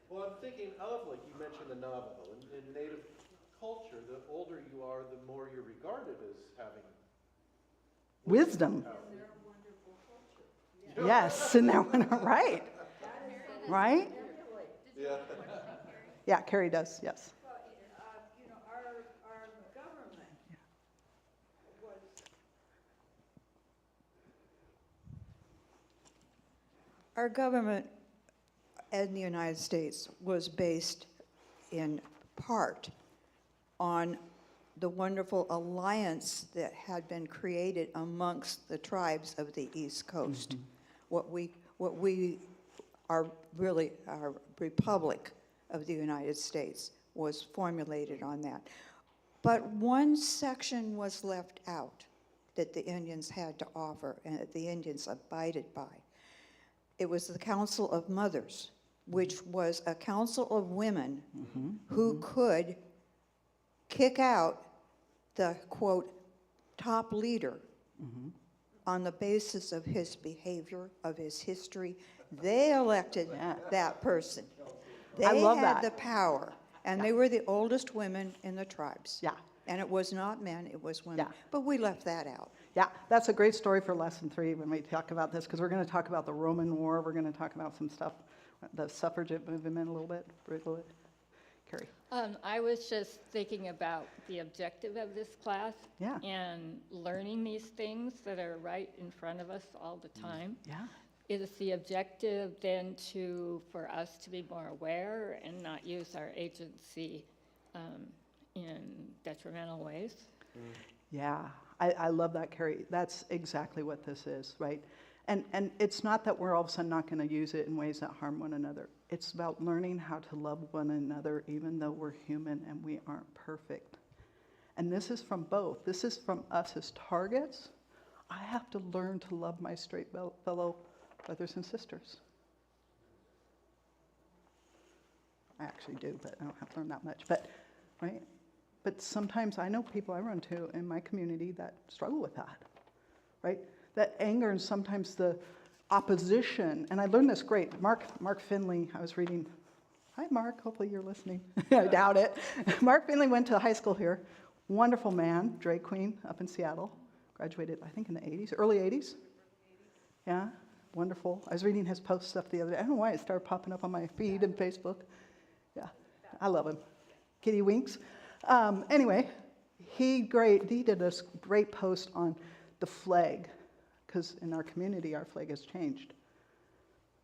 Well, I'm thinking of, like you mentioned the Navajo. In Native culture, the older you are, the more you're regarded as having Wisdom. power. Yes, and they're right. Right? Yeah. Yeah, Carrie does, yes. Our government was, Our government in the United States was based in part on the wonderful alliance that had been created amongst the tribes of the East Coast. What we are really, our Republic of the United States was formulated on that. But one section was left out that the Indians had to offer and that the Indians abided by. It was the Council of Mothers, which was a council of women who could kick out the, quote, top leader on the basis of his behavior, of his history. They elected Yeah. that person. I They love had that. the power, and they were the oldest women in the tribes. Yeah. And it was not men, it was women. Yeah. But we left that out. Yeah, that's a great story for lesson 3 when we talk about this, because we're going to talk about the Roman War. We're going to talk about some stuff, the suffragette movement a little bit. Carrie. I was just thinking about the objective of this class. Yeah. And learning these things that are right in front of us all the time. Yeah. Is the objective then for us to be more aware and not use our agency in detrimental ways? Yeah, I love that, Carrie. That's exactly what this is, right? And it's not that we're all of a sudden not going to use it in ways that harm one another. It's about learning how to love one another even though we're human and we aren't perfect. And this is from both. This is from us as targets. I have to learn to love my straight fellow brothers and sisters. I actually do, but I don't have to learn that much. But, right? But sometimes I know people I run to in my community that struggle with that, right? That anger and sometimes the opposition. And I learned this great. Mark Finley, I was reading. Hi, Mark. Hopefully you're listening. I doubt it. Mark Finley went to high school here. Wonderful man, drag queen up in Seattle. Graduated, I think, in the 80s, early 80s. Yeah, wonderful. I was reading his post stuff the other day. I don't know why it started popping up on my feed and Facebook. Yeah, I love him. Kitty winks. Anyway, he did a great post on the flag, because in our community, our flag has changed,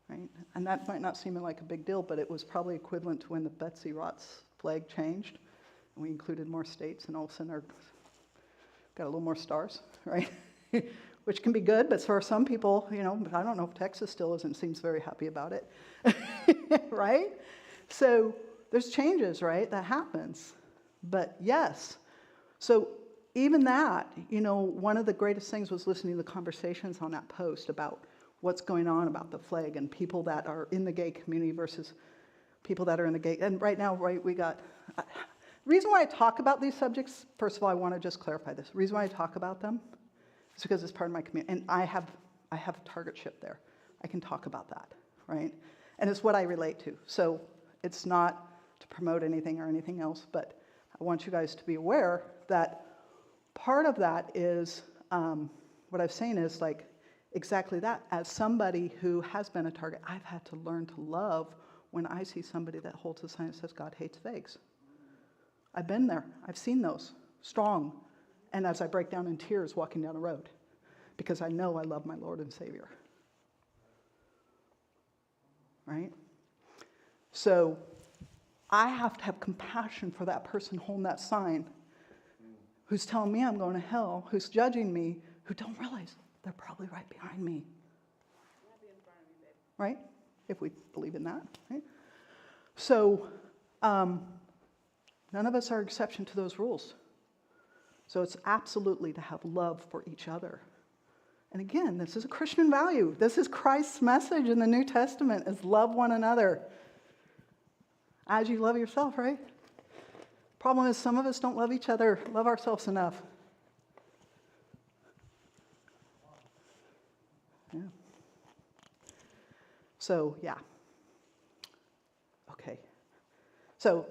right? And that might not seem like a big deal, but it was probably equivalent to when the Betsy Ross flag changed, and we included more states, and all of a sudden got a little more stars, right? which can be good, but for some people, but I don't know if Texas still seems very happy about it, right? So there's changes, right, that happens. But yes, so even that, one of the greatest things was listening to the conversations on that post about what's going on about the flag and people that are in the gay community versus people that are in the gay, and right now, right, we got, the reason why I talk about these subjects, first of all, I want to just clarify this. The reason why I talk about them is because it's part of my community, and I have a targetship there. I can talk about that, right? And it's what I relate to. So it's not to promote anything or anything else, but I want you guys to be aware that part of that is, what I'm saying is like exactly that. As somebody who has been a target, I've had to learn to love when I see somebody that holds a sign that says God hates fags. I've been there. I've seen those, strong. And as I break down in tears walking down the road, because I know I love my Lord and Savior. Right? So I have to have compassion for that person holding that sign, who's telling me I'm going to hell, who's judging me, who don't realize they're probably right behind me. Right? If we believe in that. Right? So none of us are exception to those rules. So it's absolutely to have love for each other. And again, this is a Christian value. This is Christ's message in the New Testament, is love one another as you love yourself, right? Problem is, some of us don't love each other, love ourselves enough. Yeah. So, yeah. Okay. So,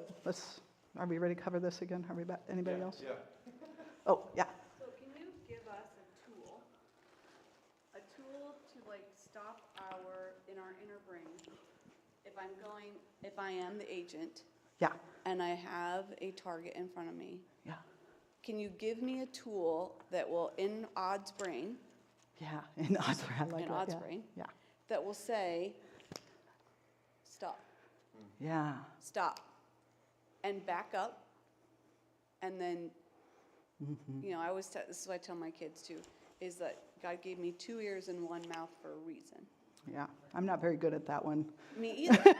are we ready to cover this again? Are we back? Anybody else? Yeah. Oh, yeah. So can you give us a tool to like stop in our inner brain, if I am the agent Yeah. and I have a target in front of me, Yeah. can you give me a tool that will, in Odd's brain, Yeah. In Odd's brain, I like in that. Odd's Yeah. brain, Yeah. that will say, stop, Yeah. stop, and back up, and then, I always this is what I tell my kids too, is that God gave me 2 ears and 1 mouth for a reason. Yeah. I'm not very good at that one. Me either.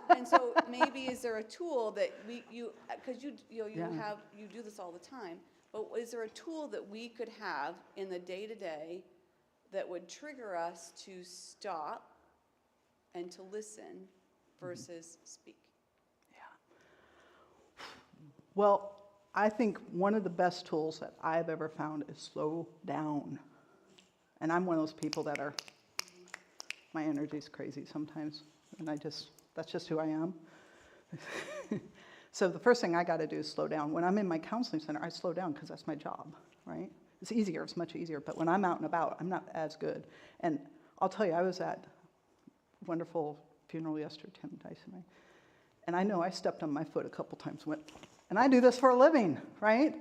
And so maybe is there a tool that because you Yeah. do this all the time, but is there a tool that we could have in the day-to-day that would trigger us to stop and to listen versus speak? Well, I think one of the best tools that I've ever found is slow down. And I'm one of those people that my energy's crazy sometimes. And that's just who I am. So the first thing I got to do is slow down. When I'm in my counseling center, I slow down because that's my job, right? It's easier, it's much easier. But when I'm out and about, I'm not as good. And I'll tell you, I was at a wonderful funeral yesterday, Tim Dyson. And I know I stepped on my foot a couple times. And I do this for a living, right?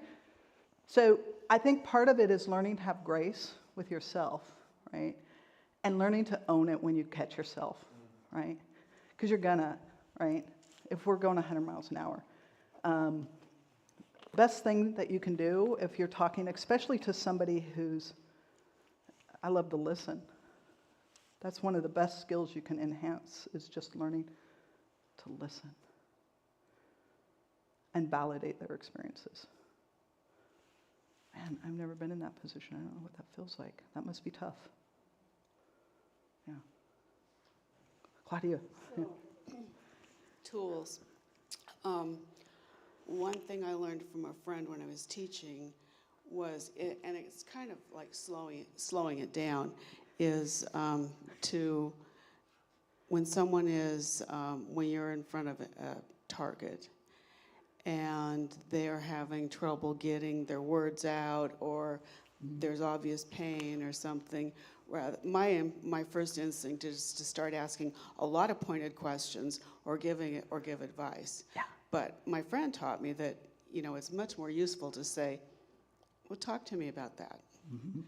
So I think part of it is learning to have grace with yourself, right? And learning to own it when you catch yourself, right? Because you're gonna, right? If we're going 100 miles an hour. Best thing that you can do if you're talking, especially to somebody I love to listen. That's one of the best skills you can enhance, is just learning to listen and validate their experiences. Man, I've never been in that position. I don't know what that feels like. That must be tough. Yeah. Claudia. Yeah. Tools. One thing I learned from a friend when I was teaching was, and it's kind of like slowing it down, is when someone is, when you're in front of a target and they're having trouble getting their words out, or there's obvious pain or something, my first instinct is to start asking a lot of pointed questions or give advice. Yeah. But my friend taught me that, it's much more useful to say, well, talk to me about that. Mm-hmm.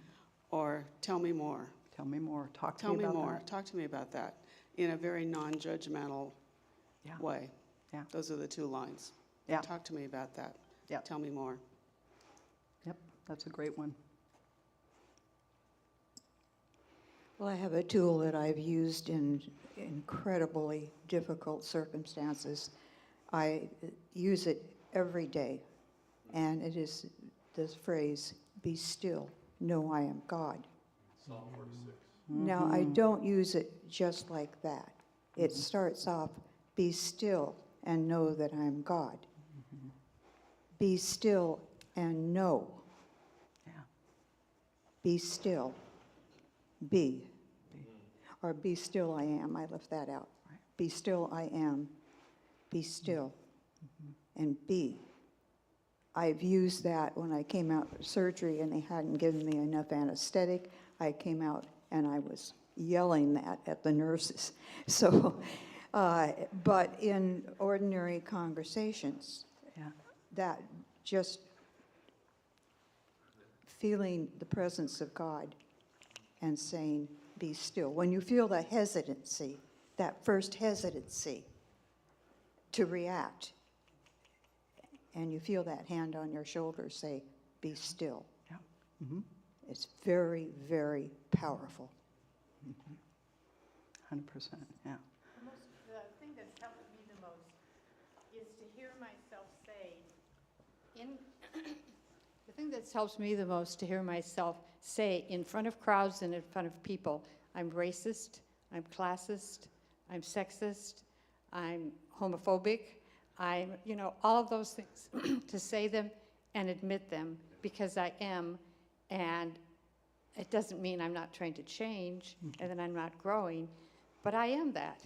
Or tell me more. Tell me more. Talk to Tell me me about more. that. Talk to me about that in a very non-judgmental Yeah. way. Yeah. Those are the 2 lines. Yeah. Talk to me about that. Yeah. Tell me more. Yep, that's a great one. Well, I have a tool that I've used in incredibly difficult circumstances. I use it every day, and it is this phrase, "Be still, know I am God." Psalm 46. Now, I don't use it just like that. It starts off, "Be still and know that I am God." Be still and know. Yeah. Be still. Be. Or be still I am. I left that out. Be still I am. Be still. And be. I've used that when I came out of surgery and they hadn't given me enough anesthetic. I came out and I was yelling that at the nurses. So, but in ordinary conversations, Yeah. that just feeling the presence of God and saying, be still. When you feel the hesitancy, that first hesitancy to react, and you feel that hand on your shoulder say, be still. Yeah. Mm-hmm. It's very, very powerful. 100%, yeah. The thing that's helped me the most is to hear myself say, the thing that helps me the most to hear myself say in front of crowds and in front of people, I'm racist, I'm classist, I'm sexist, I'm homophobic, I'm, all of those things, to say them and admit them, because I am, and it doesn't mean I'm not trying to change and that I'm not growing, but I am that.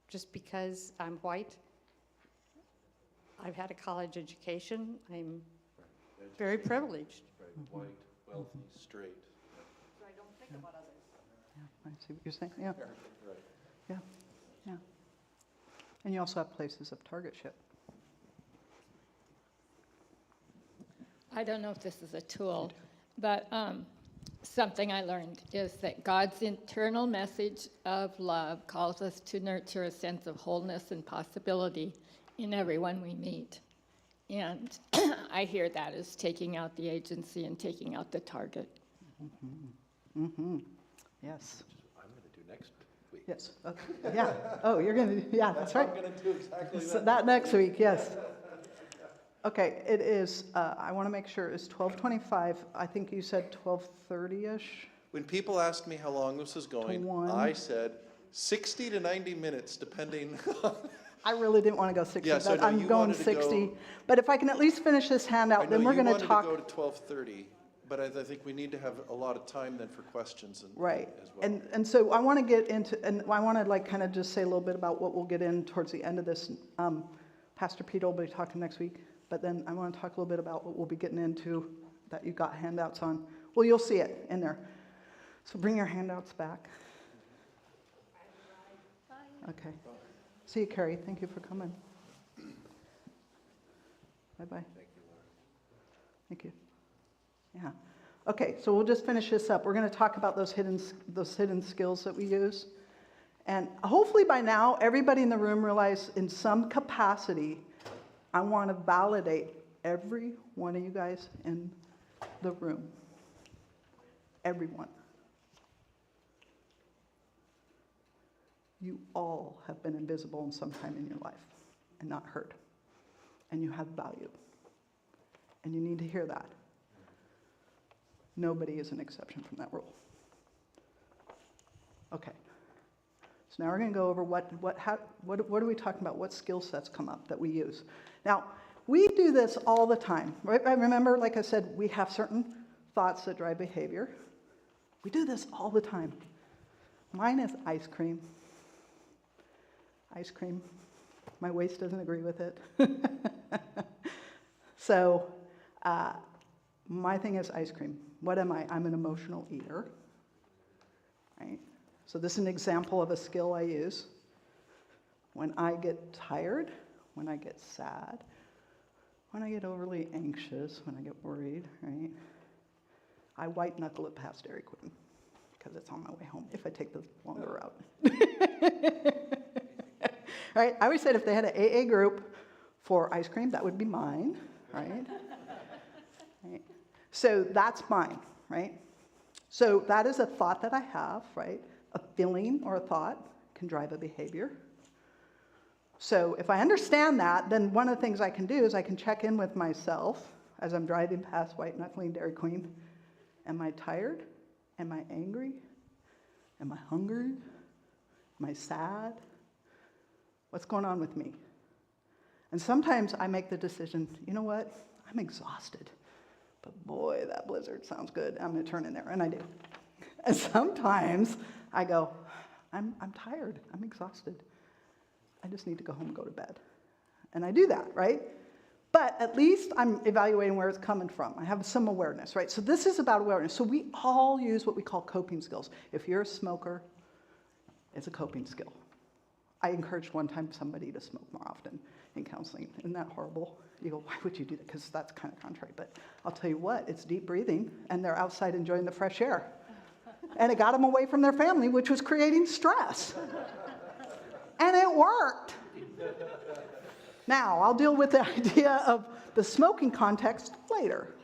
Just because I'm white, I've had a college education, I'm very privileged. Right, white, wealthy, straight. So I don't think about others. Yeah, I see what you're saying, yeah, Right. yeah, yeah. And you also have places of targetship. I don't know if this is a tool, but something I learned is that God's internal message of love calls us to nurture a sense of wholeness and possibility in everyone we meet. And I hear that as taking out the agency and taking out the target. Mm-hmm. Yes, I'm going to do next week. yes, yeah. Oh, you're going to, yeah, that's right. I'm going to do exactly So that. that next week, yes. Okay, it is, I want to make sure, it's 12:25. I think you said 12:30-ish? When people asked me how long this is going, one. I said 60 to 90 minutes, depending. I really didn't want to go 60, Yeah, so but no, I'm you going wanted to 60. go- But if I can at least finish this I handout, know then we're you going to talk. wanted to go to 12:30, but I think we need to have a lot of time then for questions and Right, as well. and so I want to get into, and I want to kind of just say a little bit about what we'll get in towards the end of this. Pastor Peter will be talking next week, but then I want to talk a little bit about what we'll be getting into that you got handouts on. Well, you'll see it in there. So bring your handouts back. Okay. See you, Carrie. Thank you for coming. Bye-bye. Thank you, Laura. Thank you. Yeah. Okay, so we'll just finish this up. We're going to talk about those hidden skills that we use. And hopefully by now, everybody in the room realizes in some capacity, I want to validate every one of you guys in the room. Everyone. You all have been invisible in some time in your life and not heard. And you have value. And you need to hear that. Nobody is an exception from that rule. Okay. So now we're going to go over what are we talking about? What skill sets come up that we use? Now, we do this all the time, right? I remember, like I said, we have certain thoughts that drive behavior. We do this all the time. Mine is ice cream. Ice cream. My waist doesn't agree with it. So, my thing is ice cream. What am I? I'm an emotional eater, right? So this is an example of a skill I use. When I get tired, when I get sad, when I get overly anxious, when I get worried, right? I white knuckle it past Dairy Queen because it's on my way home if I take the longer route. Right? I always said if they had an AA group for ice cream, that would be mine, right? Right? So that's mine, right? So that is a thought that I have, right? A feeling or a thought can drive a behavior. So if I understand that, then one of the things I can do is I can check in with myself as I'm driving past White Knuckling Dairy Queen. Am I tired? Am I angry? Am I hungry? Am I sad? What's going on with me? And sometimes I make the decision, you know what? I'm exhausted. But boy, that blizzard sounds good. I'm going to turn in there. And I do. And sometimes I go, I'm tired. I'm exhausted. I just need to go home and go to bed. And I do that, right? But at least I'm evaluating where it's coming from. I have some awareness, right? So this is about awareness. So we all use what we call coping skills. If you're a smoker, it's a coping skill. I encouraged one time somebody to smoke more often in counseling. Isn't that horrible? You go, why would you do that? Because that's kind of contrary. But I'll tell you what, it's deep breathing, and they're outside enjoying the fresh air. And it got them away from their family, which was creating stress. And it worked. Now, I'll deal with the idea of the smoking context later.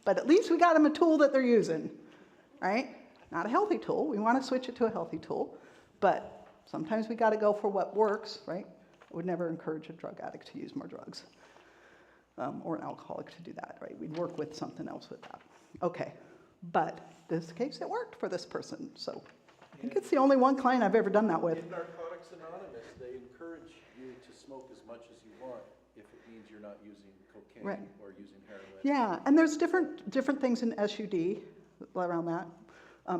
But at least we got them a tool that they're using, right? Not a healthy tool. We want to switch it to a healthy tool. But sometimes we got to go for what works, right? I would never encourage a drug addict to use more drugs or an alcoholic to do that, right? We'd work with something else with that. Okay, but this case, it worked for this person. So I think it's the only one client I've ever done that with. In Narcotics Anonymous, they encourage you to smoke as much as you want if it means you're not using cocaine Right. or using heroin. Yeah, and there's different things in SUD around that.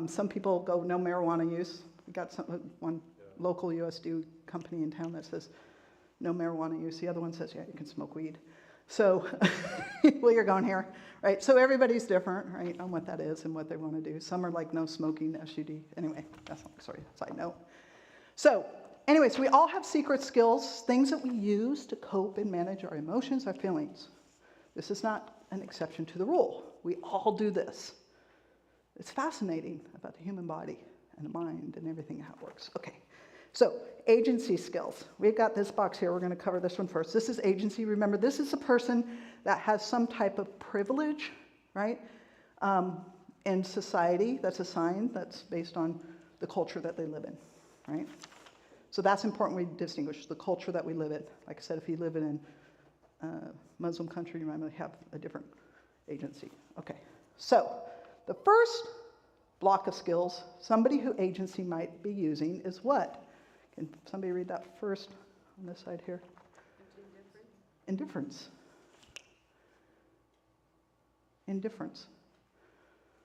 Some people go no marijuana use. We got one local USD company in town that says no marijuana use. The other one says, yeah, you can smoke weed. So, well, you're going here, right? So everybody's different, right, on what that is and what they want to do. Some are like no smoking, SUD. Anyway, that's side note. So, anyways, we all have secret skills, things that we use to cope and manage our emotions, our feelings. This is not an exception to the rule. We all do this. It's fascinating about the human body and the mind and everything, how it works. Okay, so agency skills. We've got this box here. We're going to cover this one first. This is agency. Remember, this is a person that has some type of privilege, right, in society that's assigned, that's based on the culture that they live in, right? So that's important we distinguish the culture that we live in. Like I said, if you live in a Muslim country, you might have a different agency. Okay, so the first block of skills somebody who agency might be using is what? Can somebody read that first on this side here? Indifference. Indifference.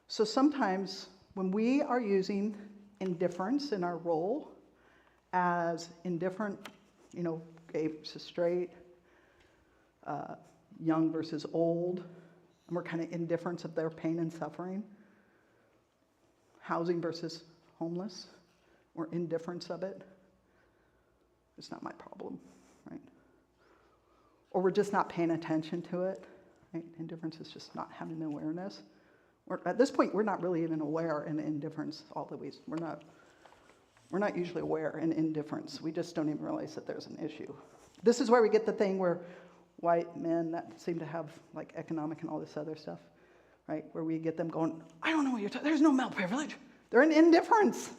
So sometimes when we are using indifference in our role as indifferent, gay versus straight, young versus old, and we're kind of indifferent of their pain and suffering, housing versus homeless, or indifference of it, it's not my problem, right? Or we're just not paying attention to it, right? Indifference is just not having the awareness. At this point, we're not really even aware in indifference all the ways. We're not usually aware in indifference. We just don't even realize that there's an issue. This is where we get the thing where white men that seem to have like economic and all this other stuff, right? Where we get them going, I don't know what you're talking, there's no male privilege. They're in indifference.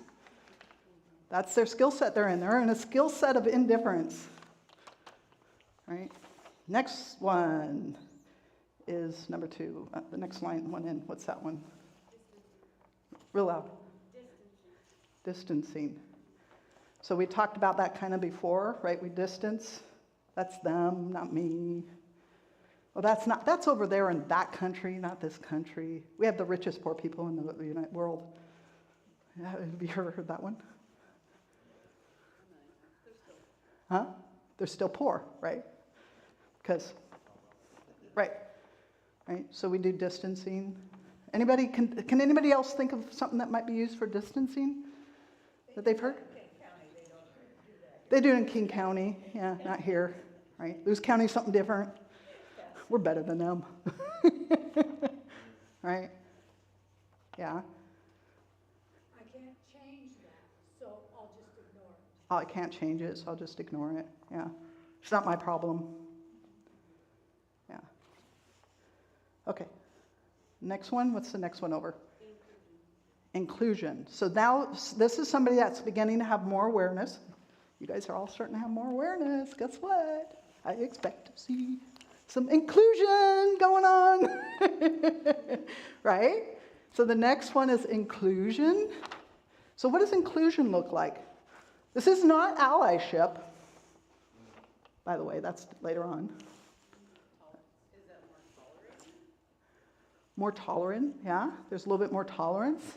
That's their skill set they're in. They're in a skill set of indifference, right? Next one is number 2. The next one in, what's that one? Real loud. Distancing. So we talked about that kind of before, right? We distance. That's them, not me. Well, that's over there in that country, not this country. We have the richest poor people in the United world. Have you ever heard that one? Huh? They're still poor, right? Because, right. So we do distancing. Anybody, can anybody else think of something that might be used for distancing that they've heard? They do it in King County, yeah, not here, right? Lewis County is something different. We're better than them, right? Yeah. I can't change that, so I'll just ignore it. Oh, I can't change it, so I'll just ignore it, yeah. It's not my problem. Yeah. Okay. Next one, what's the next one over? inclusion. So now this is somebody that's beginning to have more awareness. You guys are all starting to have more awareness. Guess what? I expect to see some inclusion going on, right? So the next one is inclusion. So what does inclusion look like? This is not allyship. By the way, that's later on. Is that more tolerant? More tolerant, yeah. There's a little bit more tolerance. Is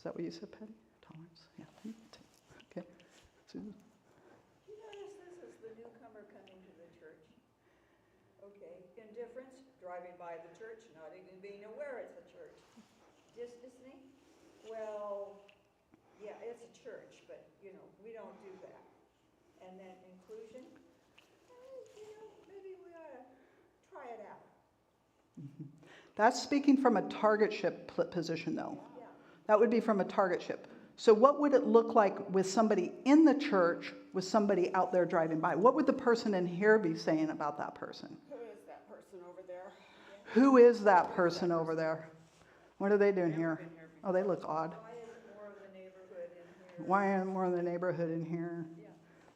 that what you said, Patty? Tolerance, yeah. Okay. Susan? You notice this is the newcomer coming to the church. Okay, indifference, driving by the church, not even being aware it's a church. Distancing, well, yeah, it's a church, but, you know, we don't do that. And then inclusion, you know, maybe we ought to try it out. That's speaking from a targetship position, though. Yeah. That would be from a targetship. So what would it look like with somebody in the church, with somebody out there driving by? What would the person in here be saying about that person? Who is that person over there? Who is that person over there? What are they doing here? Oh, they look odd. Why isn't more of the neighborhood in here? Why isn't more of the neighborhood in here? Yeah.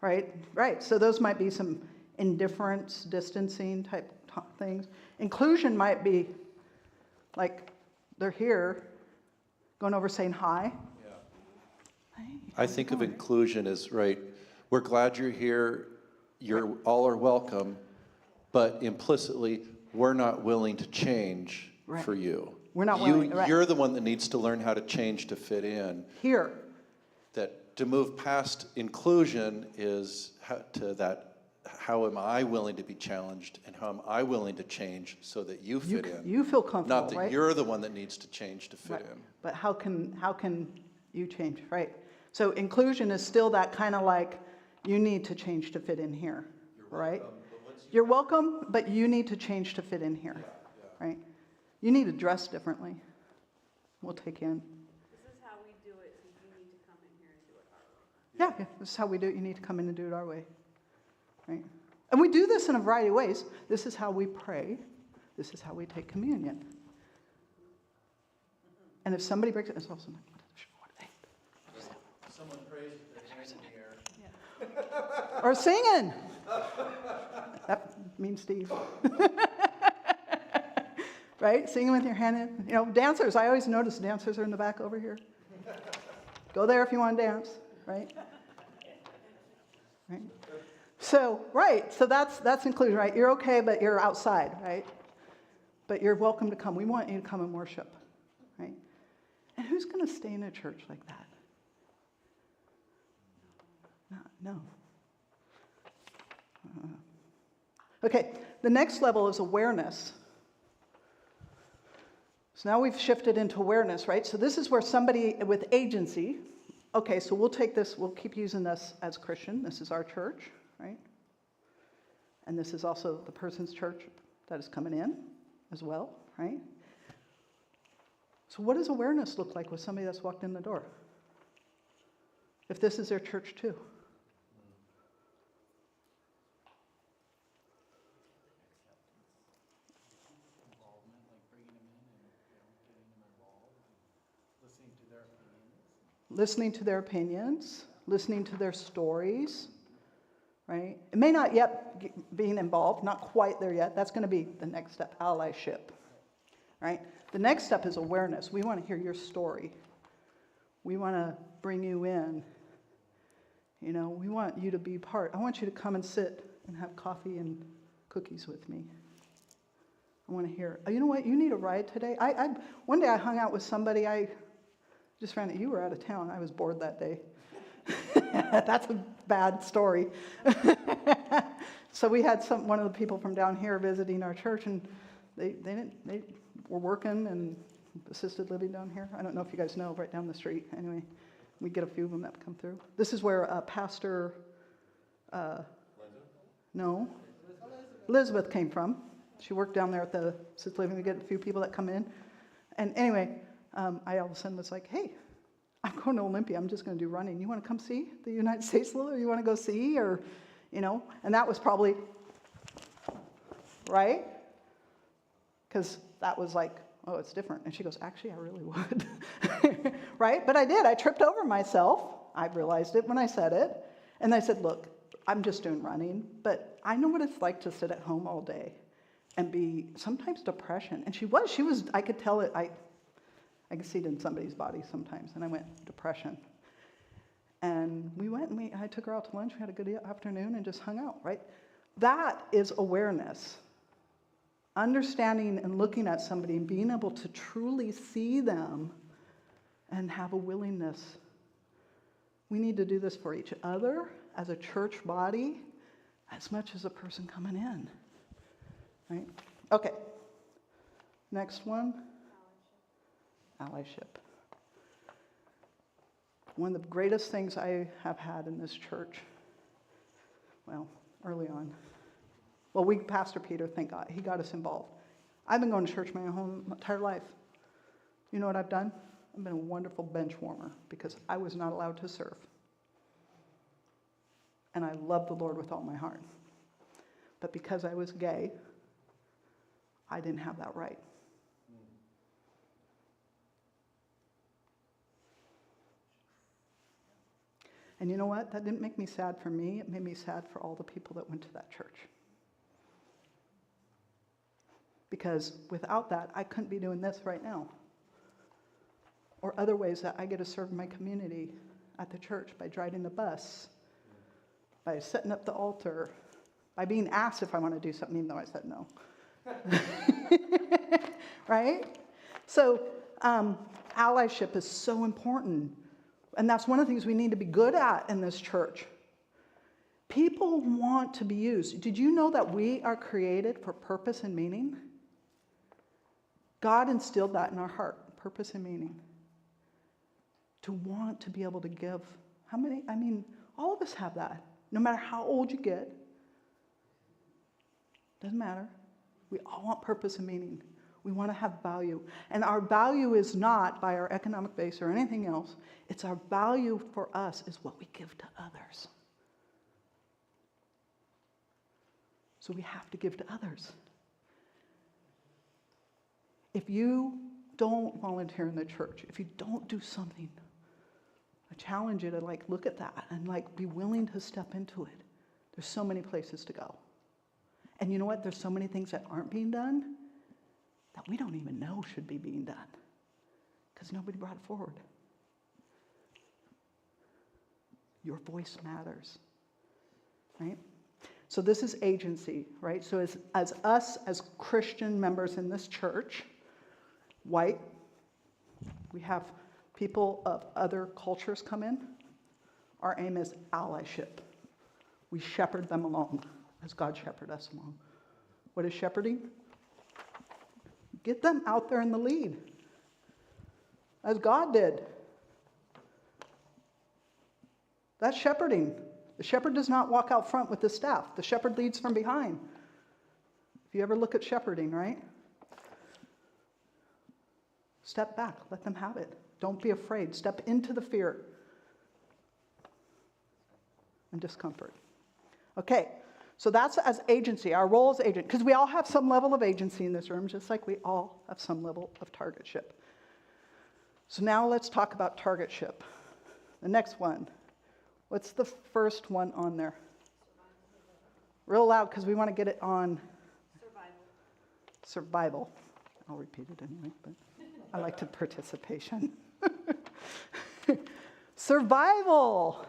Right, right. So those might be some indifference, distancing type things. Inclusion might be like they're here, going over saying hi. Hey, I think of inclusion as, right, we're glad you're here, you're all are welcome, but implicitly, we're not willing to change Right. for you. We're not willing, right. You're the one that needs to learn how to change to fit in. Here, That to move past inclusion is how am I willing to be challenged and how am I willing to change so that you fit in? you feel comfortable, Not that right? you're the one that needs to change to fit Right. in. But how can you change, right? So inclusion is still that kind of like, you need to change to fit in here, right? You're welcome, but you need to change to fit in here, right? You need to dress differently. We'll take in. This is how we do it, so you need to come in here and do it our way. Yeah, this is how we do it. You need to come in and do it our way, right? And we do this in a variety of ways. This is how we pray. This is how we take communion. And if somebody breaks it, it's also like, what are they? Someone prays with their hands in the air. Or singing. That means Steve. Right? Singing with your hand in. You know, dancers, I always notice dancers are in the back over here. Go there if you want to dance, right? Right? So, right, so that's inclusion, right? You're okay, but you're outside, right? But you're welcome to come. We want you to come and worship, right? And who's going to stay in a church like that? No. Okay, the next level is awareness. So now we've shifted into awareness, right? So this is where somebody with agency, okay, so we'll take this, we'll keep using this as Christian. This is our church, right? And this is also the person's church that is coming in as well, right? So what does awareness look like with somebody that's walked in the door? If this is their church too? Listening to their opinions, listening to their stories, right? It may not yet being involved, not quite there yet. That's going to be the next step, allyship, right? The next step is awareness. We want to hear your story. We want to bring you in. You know, we want you to be part. I want you to come and sit and have coffee and cookies with me. I want to hear, oh, you know what, you need a ride today? One day I hung out with somebody, I just ran it. You were out of town. I was bored that day. That's a bad story. So we had one of the people from down here visiting our church, and they were working and assisted living down here. I don't know if you guys know, right down the street. Anyway, we get a few of them that come through. This is where Pastor, Elizabeth came from. She worked down there at the assisted living. We get a few people that come in. And anyway, I all of a sudden was like, hey, I'm going to Olympia. I'm just going to do running. You want to come see the United States, Lily? Or you want to go see? Or, you know, and that was probably, right? Because that was like, oh, it's different. And she goes, actually, I really would. Right? But I did. I tripped over myself. I realized it when I said it. And I said, look, I'm just doing running, but I know what it's like to sit at home all day and be sometimes depression. And she was, I could tell it, I could see it in somebody's body sometimes. And I went, depression. And we went and I took her out to lunch. We had a good afternoon and just hung out, right? That is awareness. Understanding and looking at somebody and being able to truly see them and have a willingness. We need to do this for each other as a church body as much as a person coming in, right? Okay. Next one. Allyship. One of the greatest things I have had in this church, well, early on. Well, Pastor Peter, thank God, he got us involved. I've been going to church my whole entire life. You know what I've done? I've been a wonderful bench warmer because I was not allowed to serve. And I love the Lord with all my heart. But because I was gay, I didn't have that right. And you know what? That didn't make me sad for me. It made me sad for all the people that went to that church. Because without that, I couldn't be doing this right now. Or other ways that I get to serve my community at the church by driving the bus, by setting up the altar, by being asked if I want to do something, even though I said no. Right? So allyship is so important. And that's one of the things we need to be good at in this church. People want to be used. Did you know that we are created for purpose and meaning? God instilled that in our heart, purpose and meaning. To want to be able to give. How many? I mean, all of us have that. No matter how old you get. Doesn't matter. We all want purpose and meaning. We want to have value. And our value is not by our economic base or anything else. It's our value for us is what we give to others. So we have to give to others. If you don't volunteer in the church, if you don't do something, I challenge you to look at that and be willing to step into it. There's so many places to go. And you know what? There's so many things that aren't being done that we don't even know should be being done because nobody brought it forward. Your voice matters, right? So this is agency, right? So as us, as Christian members in this church, white, we have people of other cultures come in. Our aim is allyship. We shepherd them along as God shepherded us along. What is shepherding? Get them out there in the lead, as God did. That's shepherding. The shepherd does not walk out front with the staff. The shepherd leads from behind. If you ever look at shepherding, right? Step back. Let them have it. Don't be afraid. Step into the fear and discomfort. Okay. So that's as agency, our role as agent, because we all have some level of agency in this room, just like we all have some level of targetship. So now let's talk about targetship. The next one. What's the first one on there? Real loud, because we want to get it on. Survival. I'll repeat it anyway, but I like the participation. Survival.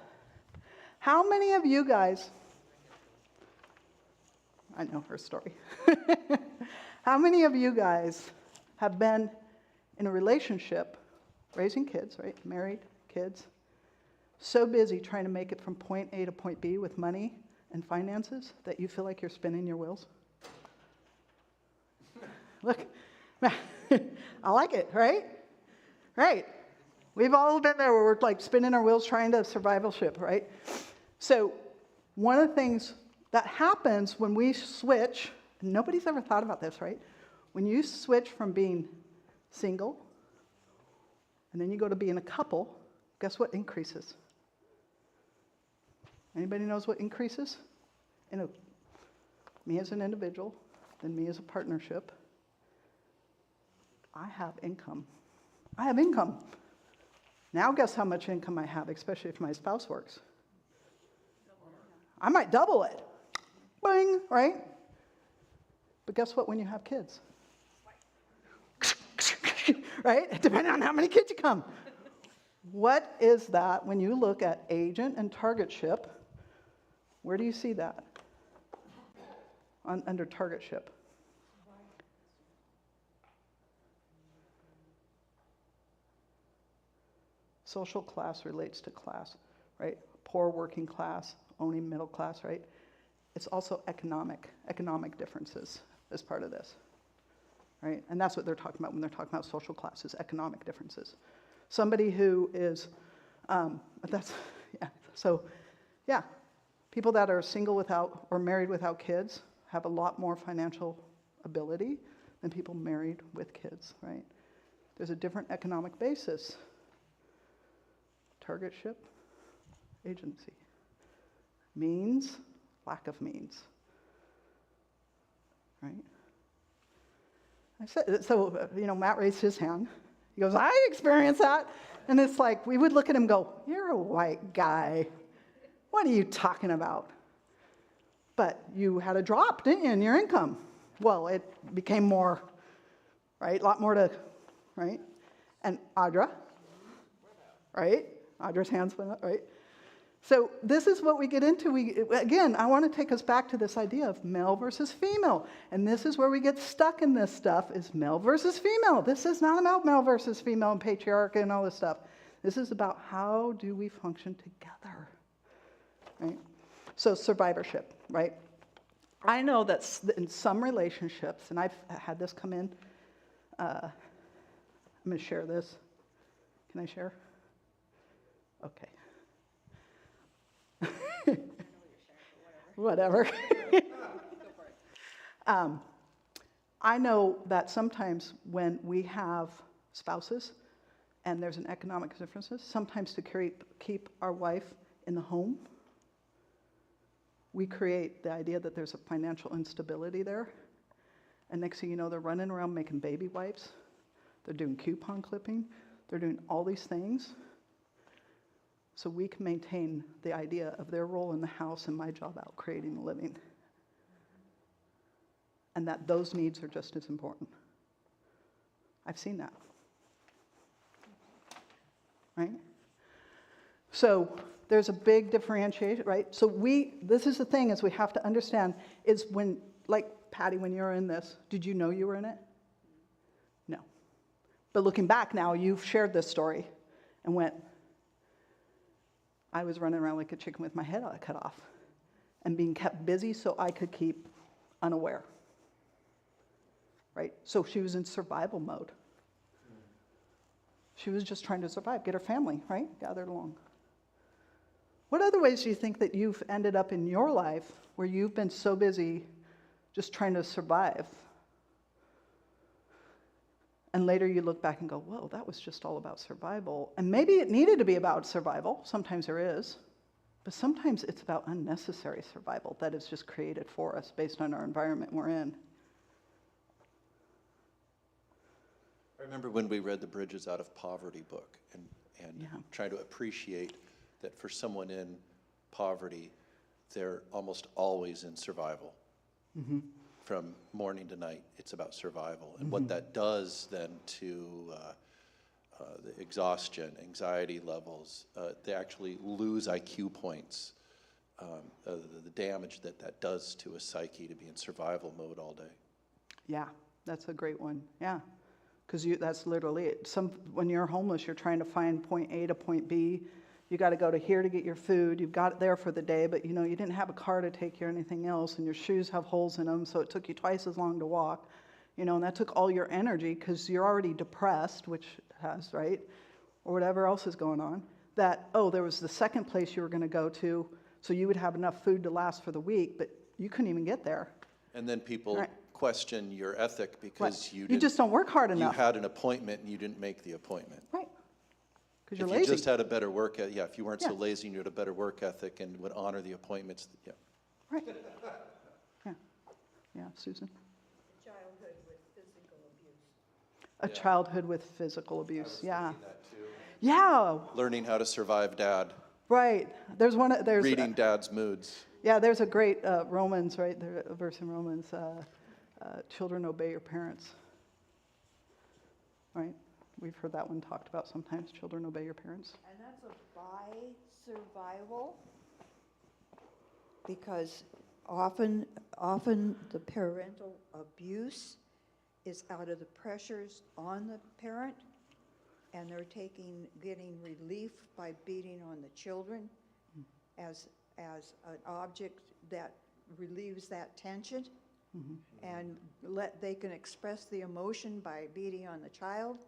How many of you guys... I know her story. How many of you guys have been in a relationship, raising kids, right? Married, kids, so busy trying to make it from point A to point B with money and finances that you feel like you're spinning your wheels? Look, I like it, right? Right. We've all been there where we're spinning our wheels trying to survivalship, right? So one of the things that happens when we switch, and nobody's ever thought about this, right? When you switch from being single, and then you go to being a couple, guess what increases? Anybody knows what increases? Me as an individual, then me as a partnership. I have income. I have income. Now guess how much income I have, especially if my spouse works. I might double it. Bing, right? But guess what when you have kids? Right? Depending on how many kids you come. What is that when you look at agent and targetship? Where do you see that? Under targetship. Social class relates to class, right? Poor working class, owning middle class, right? It's also economic differences as part of this, right? And that's what they're talking about when they're talking about social classes, economic differences. Somebody who is, people that are single without or married without kids have a lot more financial ability than people married with kids, right? There's a different economic basis. Targetship, agency. Means, lack of means, right? I said, so, Matt raised his hand. He goes, I experienced that. And it's like, we would look at him and go, you're a white guy. What are you talking about? But you had a drop, didn't you, in your income? Well, it became more, right? A lot more to, right? And Audra, right? Audra's hands went up, right? So this is what we get into. Again, I want to take us back to this idea of male versus female. And this is where we get stuck in this stuff, is male versus female. This is not about male versus female and patriarchy and all this stuff. This is about how do we function together, right? So survivorship, right? I know that in some relationships, and I've had this come in, I'm going to share this. Can I share? Okay. Whatever. I know that sometimes when we have spouses and there's an economic differences, sometimes to keep our wife in the home, we create the idea that there's a financial instability there. And next thing you know, they're running around making baby wipes. They're doing coupon clipping. They're doing all these things. So we can maintain the idea of their role in the house and my job out creating a living. And that those needs are just as important. I've seen that. Right? So there's a big differentiation, right? So this is the thing is we have to understand is when, like Patty, when you're in this, did you know you were in it? No. But looking back now, you've shared this story and went, I was running around like a chicken with my head cut off and being kept busy so I could keep unaware, right? So she was in survival mode. She was just trying to survive, get her family, right, gathered along. What other ways do you think that you've ended up in your life where you've been so busy just trying to survive? And later you look back and go, whoa, that was just all about survival. And maybe it needed to be about survival. Sometimes there is. But sometimes it's about unnecessary survival that is just created for us based on our environment we're in. I remember when we read the Bridges Out of Poverty book and trying to appreciate that for someone in poverty, they're almost always in survival. Mm-hmm. From morning to night, it's about survival. And what that does then to the exhaustion, anxiety levels, they actually lose IQ points. The damage that does to a psyche to be in survival mode all day. Yeah, that's a great one. Yeah, because that's literally it. When you're homeless, you're trying to find point A to point B. You got to go to here to get your food. You've got it there for the day, but you didn't have a car to take you or anything else, and your shoes have holes in them, so it took you twice as long to walk. And that took all your energy because you're already depressed, which it has, right? Or whatever else is going on. There was the second place you were going to go to, so you would have enough food to last for the week, but you couldn't even get there. And then people question your ethic because you just don't work hard enough. You had an appointment and you didn't make the appointment. Right. Because you're if lazy. you just had a better work ethic, if you weren't so lazy and you had a better work ethic and would honor the appointments, Right. Yeah. Yeah, Susan. Childhood with physical abuse. a childhood with physical abuse, yeah. Thinking that too. Yeah, Learning how to survive dad, right. There's reading dad's moods. Yeah, there's a great Romans, right? There's a verse in Romans, children obey your parents. Right? We've heard that one talked about sometimes, children obey your parents. And that's a by survival, because often the parental abuse is out of the pressures on the parent, and they're getting relief by beating on the children as an object that relieves that tension. And they can express the emotion by beating on the child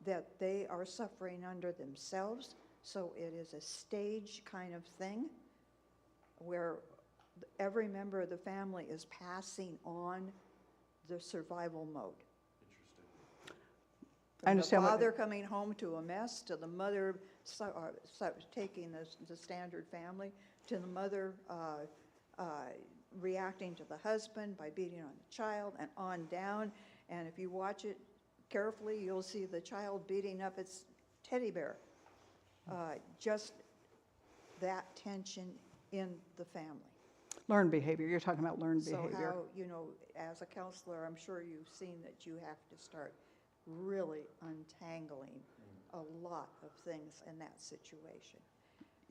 that they are suffering under themselves. So it is a stage kind of thing where every member of the family is passing on the survival mode. I understand From what- the father coming home to a mess, to the mother taking the standard family, to the mother reacting to the husband by beating on the child, and on down. And if you watch it carefully, you'll see the child beating up its teddy bear. Just that tension in the family. Learned behavior, you're talking about learned behavior. So how, as a counselor, I'm sure you've seen that you have to start really untangling a lot of things in that situation.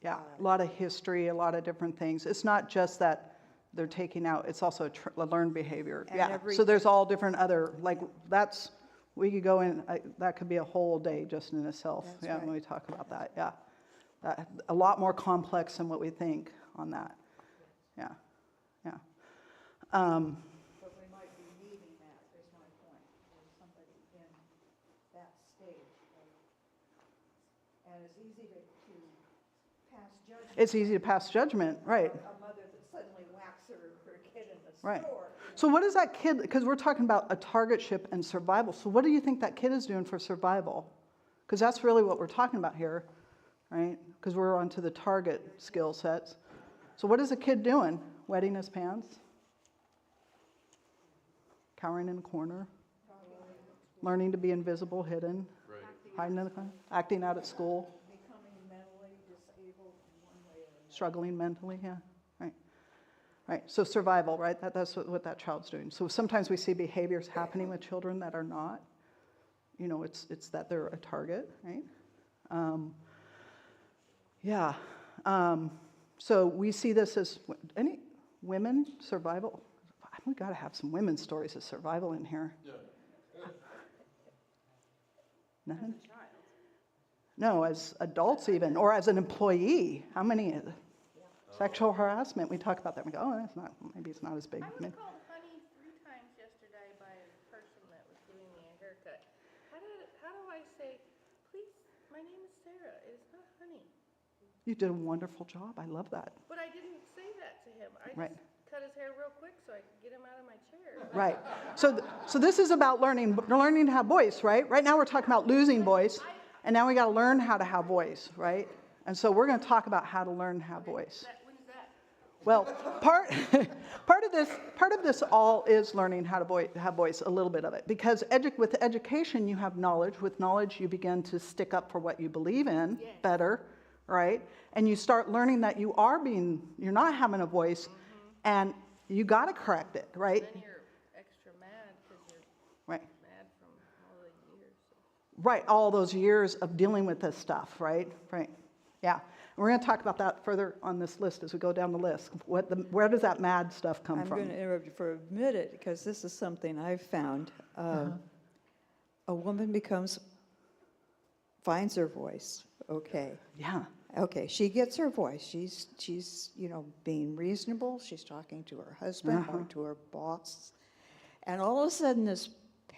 Yeah, a lot of history, a lot of different things. It's not just that they're taking out, it's also a learned behavior. And Yeah, so there's all different other, like, we could go in, that could be a whole day just in itself. That's Yeah, right. when we talk about that, yeah. A lot more complex than what we think on that. Yeah, yeah. But we might be needing that, is my point, or somebody in that stage. And it's easy to pass judgment. It's easy to pass judgment, right. A mother that suddenly whacks her kid in the Right. store. So what is that kid, because we're talking about a target ship and survival, so what do you think that kid is doing for survival? Because that's really what we're talking about here, right? Because we're onto the target skill sets. So what is a kid doing? Wetting his pants? Cowering in a corner? Learning to be invisible, hidden? Hiding in the corner? Acting out at school? Becoming mentally disabled in one way or another. Struggling mentally, yeah, right. Right, so survival, right, that's what that child's doing. So sometimes we see behaviors happening with children that are not, it's that they're a target, right? Yeah, so we see this as, any women survival? We gotta have some women's stories of survival in here. Nothing? No, as adults even, or as an employee, how many? Sexual harassment, we talk about that, we go, oh, maybe it's not as big. I was called honey 3 times yesterday by a person that was giving me a haircut. How do I say, please, my name is Sarah, it's not honey? You did a wonderful job, I love that. But I didn't say that to him. I Right. just cut his hair real quick so I could get him out of my chair. Right, so this is about learning to have voice, right? Right now we're talking about losing voice, and now we gotta learn how to have voice, right? And so we're gonna talk about how to learn to have voice. When is that? Well, part of this all is learning how to have voice, a little bit of it. Because with education, you have knowledge. With knowledge, you begin to stick up for what you believe in better, right? And you start learning that you're not having a voice, and you got to correct it, right? Then you're extra mad because you're Right. mad from all the years. Right, all those years of dealing with this stuff, right? Right, yeah. And we're going to talk about that further on this list as we go down the list. Where does that mad stuff come I'm from? going to interrupt you for a minute because this is something I've found. A woman finds her voice, okay. Yeah, Okay, she gets her voice. She's being reasonable. She's talking to her husband or to her boss. And all of a sudden, this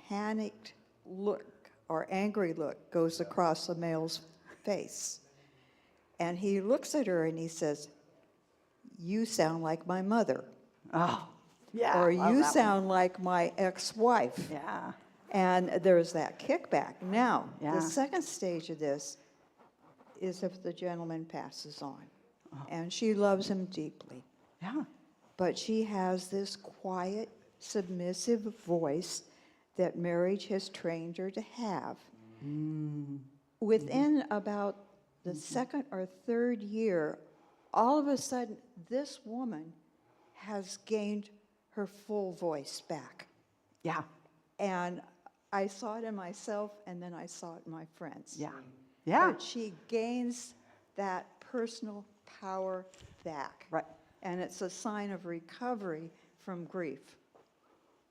panicked look or angry look goes across the male's face. And he looks at her and he says, "You sound like my mother." oh, yeah. Or love "You that one. sound like my ex-wife." Yeah, And there's that kickback. Now, Yeah. the second stage of this is if the gentleman passes on. And she loves him deeply. yeah. But she has this quiet, submissive voice that marriage has trained her to have. Within about the second or third year, all of a sudden, this woman has gained her full voice back. Yeah, And I saw it in myself, and then I saw it in my friends. yeah, yeah, But she gains that personal power back. right, And it's a sign of recovery from grief.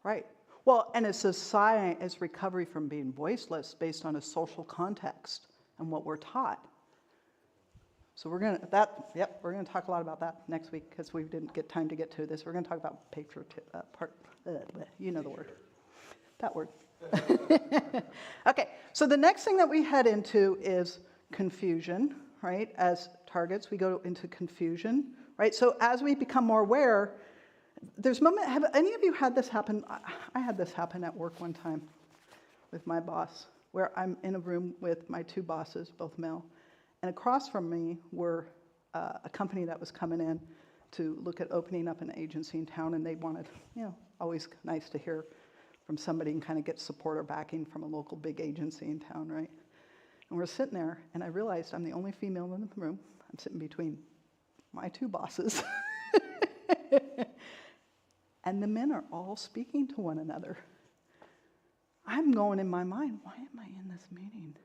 right. Well, and it's a sign, it's recovery from being voiceless based on a social context and what we're taught. So we're gonna, we're gonna talk a lot about that next week because we didn't get time to get to this. We're gonna talk about you know the word, that word. Okay, so the next thing that we head into is confusion, right? As targets, we go into confusion, right? So as we become more aware, there's have any of you had this happen? I had this happen at work one time with my boss, where I'm in a room with my two bosses, both male, and across from me were a company that was coming in to look at opening up an agency in town, and they wanted, always nice to hear from somebody and kind of get support or backing from a local big agency in town, right? And we're sitting there, and I realized I'm the only female in the room. I'm sitting between my two bosses. And the men are all speaking to one another. I'm going in my mind, why am I in this meeting?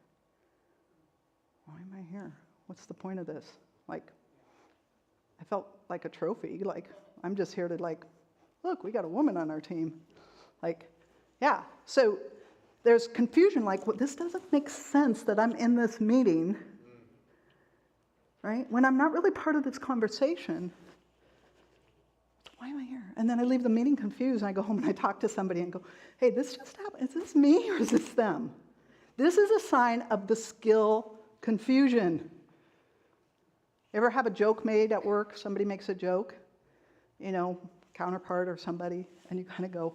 Why am I here? What's the point of this? Like, I felt like a trophy. Like, I'm just here to look, we got a woman on our team. Yeah. So there's confusion, this doesn't make sense that I'm in this meeting, right? When I'm not really part of this conversation. Why am I here? And then I leave the meeting confused, and I go home and I talk to somebody and go, hey, this just happened. Is this me or is this them? This is a sign of the skill confusion. Ever have a joke made at work? Somebody makes a joke, counterpart or somebody, and you kind of go,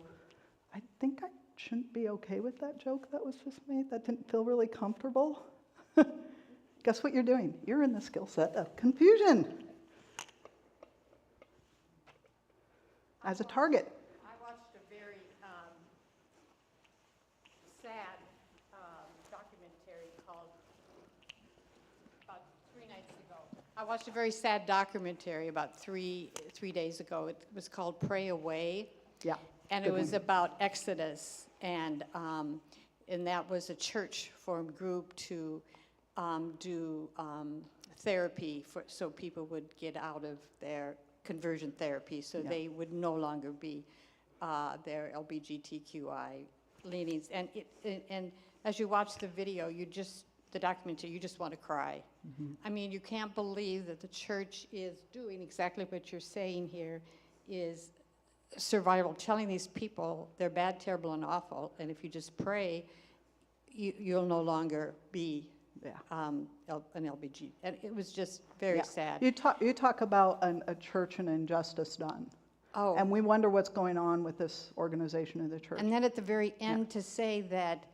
I think I shouldn't be okay with that joke that was just made. That didn't feel really comfortable. Guess what you're doing? You're in the skill set of confusion. As a target. I watched a very sad documentary called, about 3 nights ago. I watched a very sad documentary about three days ago. It was called Pray Away. Yeah. And it was about Exodus, and that was a church-formed group to do therapy so people would get out of their conversion therapy, so they would no longer be their LGBTQI leanings. And as you watch the video, the documentary, you just want to cry. Mm-hmm. I mean, you can't believe that the church is doing exactly what you're saying here, is survival, telling these people they're bad, terrible, and awful, and if you just pray, you'll no longer be an LBG. And it was just very sad. You talk about a church and injustice done. Oh. And we wonder what's going on with this organization of the church. And then at the very end to say that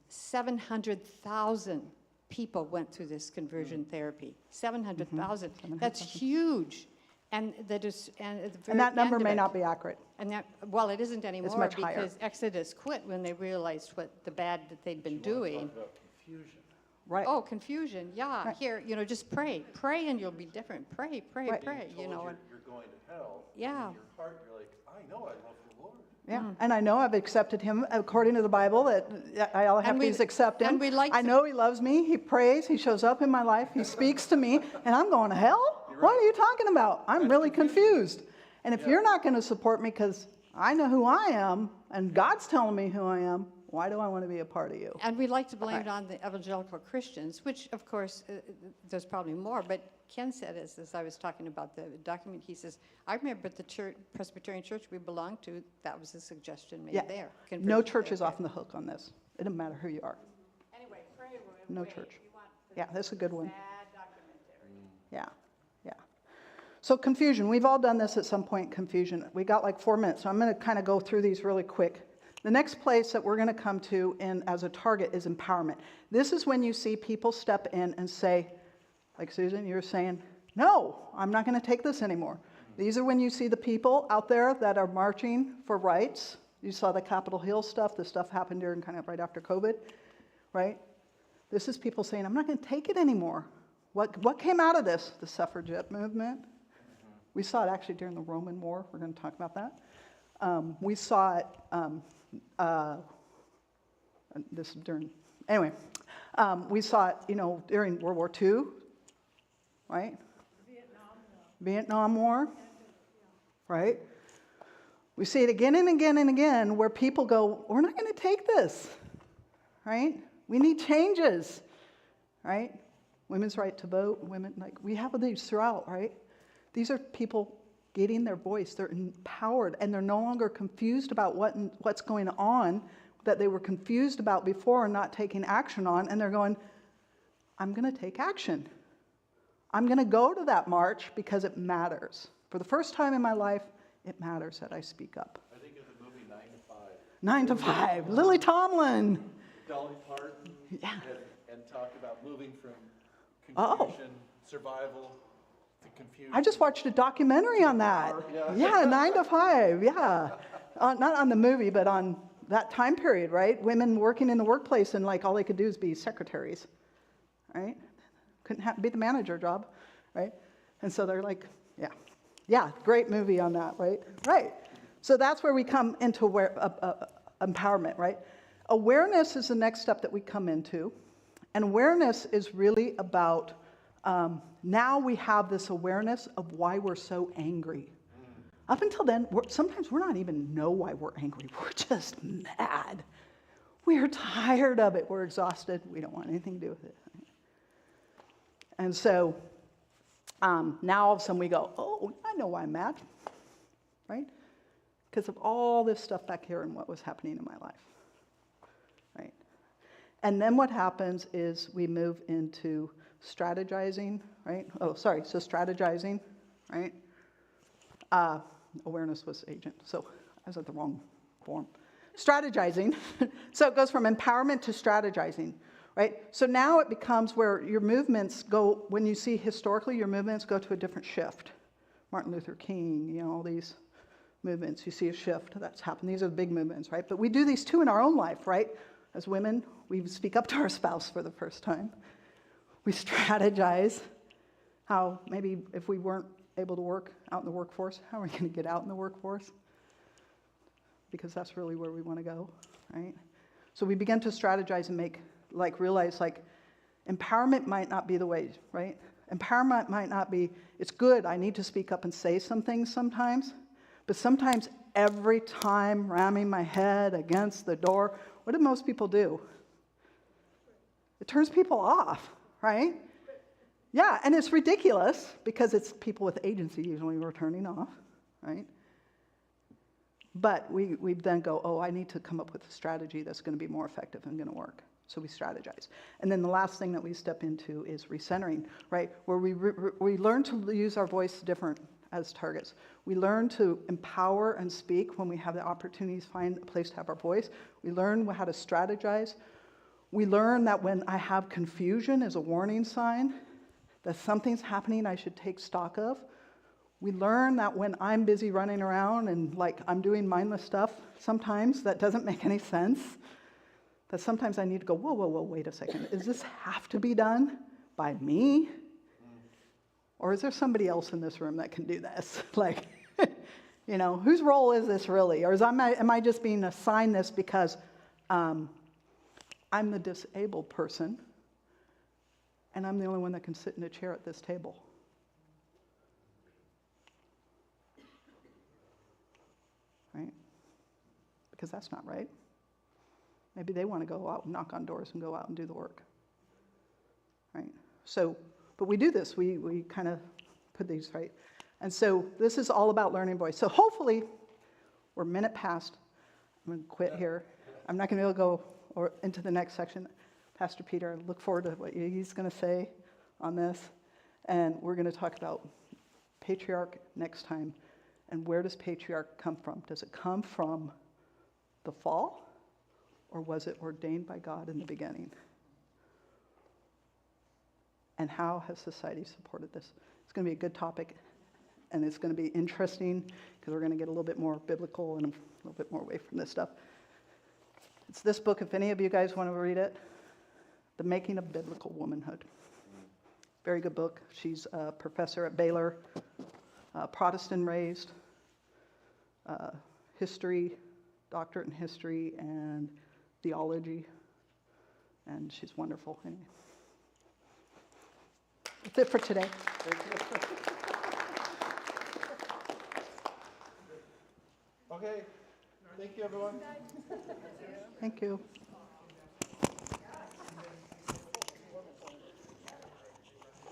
700,000 people went through this conversion therapy. 700,000. That's huge. And that number may not be accurate. And it isn't anymore much because higher. Exodus quit when they realized what the bad that they'd been doing. Confusion. Right. Oh, confusion, yeah. Right. Here, just pray. Pray and you'll be different. Pray, pray, Right. pray, You're and- going to hell. Yeah. In your heart, you're like, I know I love the Lord. Yeah, and I know I've accepted him according to the Bible, that all I have to do is accept him. and we like I to- know he loves me, he prays, he shows up in my life, he speaks to me, and I'm going to hell? What are you talking about? I'm really confused. And if you're not going to support me because I know who I am, and God's telling me who I am, why do I want to be a part of you? And we like to blame it on the evangelical Christians, which, of course, there's probably more. But Ken said, as I was talking about the document, he says, I remember at the church, Presbyterian church we belonged to, that was a suggestion made there. No Conversion church is therapy. off the hook on this. It doesn't matter who you are. Anyway, pray away. No church. You want the Yeah, that's a good one. sad documentary. Yeah, yeah. So confusion, we've all done this at some point, confusion. We got like 4 minutes, so I'm going to kind of go through these really quick. The next place that we're going to come to as a target is empowerment. This is when you see people step in and say, like Susan, you're saying, no, I'm not going to take this anymore. These are when you see the people out there that are marching for rights, You saw the Capitol Hill stuff, the stuff happened during kind of right after COVID, right? This is people saying, I'm not going to take it anymore. What came out of this? The suffragette movement. We saw it actually during the Roman War. We're going to talk about that. We saw it, this is during, anyway, we saw it, during World War II, right? Vietnam War, right? We see it again and again and again where people go, we're not going to take this, right? We need changes, right? Women's right to vote, women, we have these throughout, right? These are people getting their voice. They're empowered, and they're no longer confused about what's going on that they were confused about before and not taking action on, and they're going, I'm going to take action. I'm going to go to that march because it matters. For the first time in my life, it matters that I speak up. I think of the movie 9 to 5. Lily Tomlin. Dolly Parton. Yeah. And talk about moving from Oh. confusion, survival, to confusion. I just watched a documentary on that. Yeah. Yeah, 9 to 5, yeah. Not on the movie, but on that time period, right? Women working in the workplace and all they could do is be secretaries, right? Couldn't be the manager job, right? And so they're like, yeah, great movie on that, right? Right. So that's where we come into empowerment, right? Awareness is the next step that we come into. And awareness is really about, now we have this awareness of why we're so angry. Up until then, sometimes we're not even know why we're angry. We're just mad. We're tired of it. We're exhausted. We don't want anything to do with it. And so now all of a sudden we go, oh, I know why I'm mad, right? Because of all this stuff back here and what was happening in my life, right? And then what happens is we move into strategizing, right? Oh, sorry, so strategizing, right? Awareness was agent, so I was at the wrong form. Strategizing, so it goes from empowerment to strategizing, right? So now it becomes where your movements go, when you see historically, your movements go to a different shift. Martin Luther King, all these movements, you see a shift that's happened. These are the big movements, right? But we do these too in our own life, right? As women, we speak up to our spouse for the first time. We strategize how maybe if we weren't able to work out in the workforce, how are we going to get out in the workforce? Because that's really where we want to go, right? So we begin to strategize and realize empowerment might not be the way, right? Empowerment might not be, it's good, I need to speak up and say some things sometimes, but sometimes every time ramming my head against the door, what do most people do? It turns people off, right? Yeah, and it's ridiculous because it's people with agency usually we're turning off, right? But we then go, oh, I need to come up with a strategy that's going to be more effective and going to work. So we strategize. And then the last thing that we step into is recentering, right? Where we learn to use our voice different as targets. We learn to empower and speak when we have the opportunities, find a place to have our voice. We learn how to strategize. We learn that when I have confusion is a warning sign, that something's happening I should take stock of. We learn that when I'm busy running around and I'm doing mindless stuff, sometimes that doesn't make any sense. That sometimes I need to go, whoa, wait a second. Does this have to be done by me? Or is there somebody else in this room that can do this? Whose role is this really? Or am I just being assigned this because I'm the disabled person and I'm the only one that can sit in a chair at this table? Right? Because that's not right. Maybe they want to go out and knock on doors and go out and do the work. Right? So, but we do this. We kind of put these, right? And so this is all about learning voice. So hopefully, we're a minute past. I'm going to quit here. I'm not going to be able to go into the next section. Pastor Peter, I look forward to what he's going to say on this. And we're going to talk about patriarch next time. And where does patriarch come from? Does it come from the fall? Or was it ordained by God in the beginning? And how has society supported this? It's going to be a good topic. and it's going to be interesting because we're going to get a little bit more biblical and a little bit more away from this stuff. It's this book, if any of you guys want to read it, The Making of Biblical Womanhood. Very good book. She's a professor at Baylor, Protestant raised, history, doctorate in history and theology, and she's wonderful. Anyway. That's it for today. Okay, thank you, everyone. Thank you.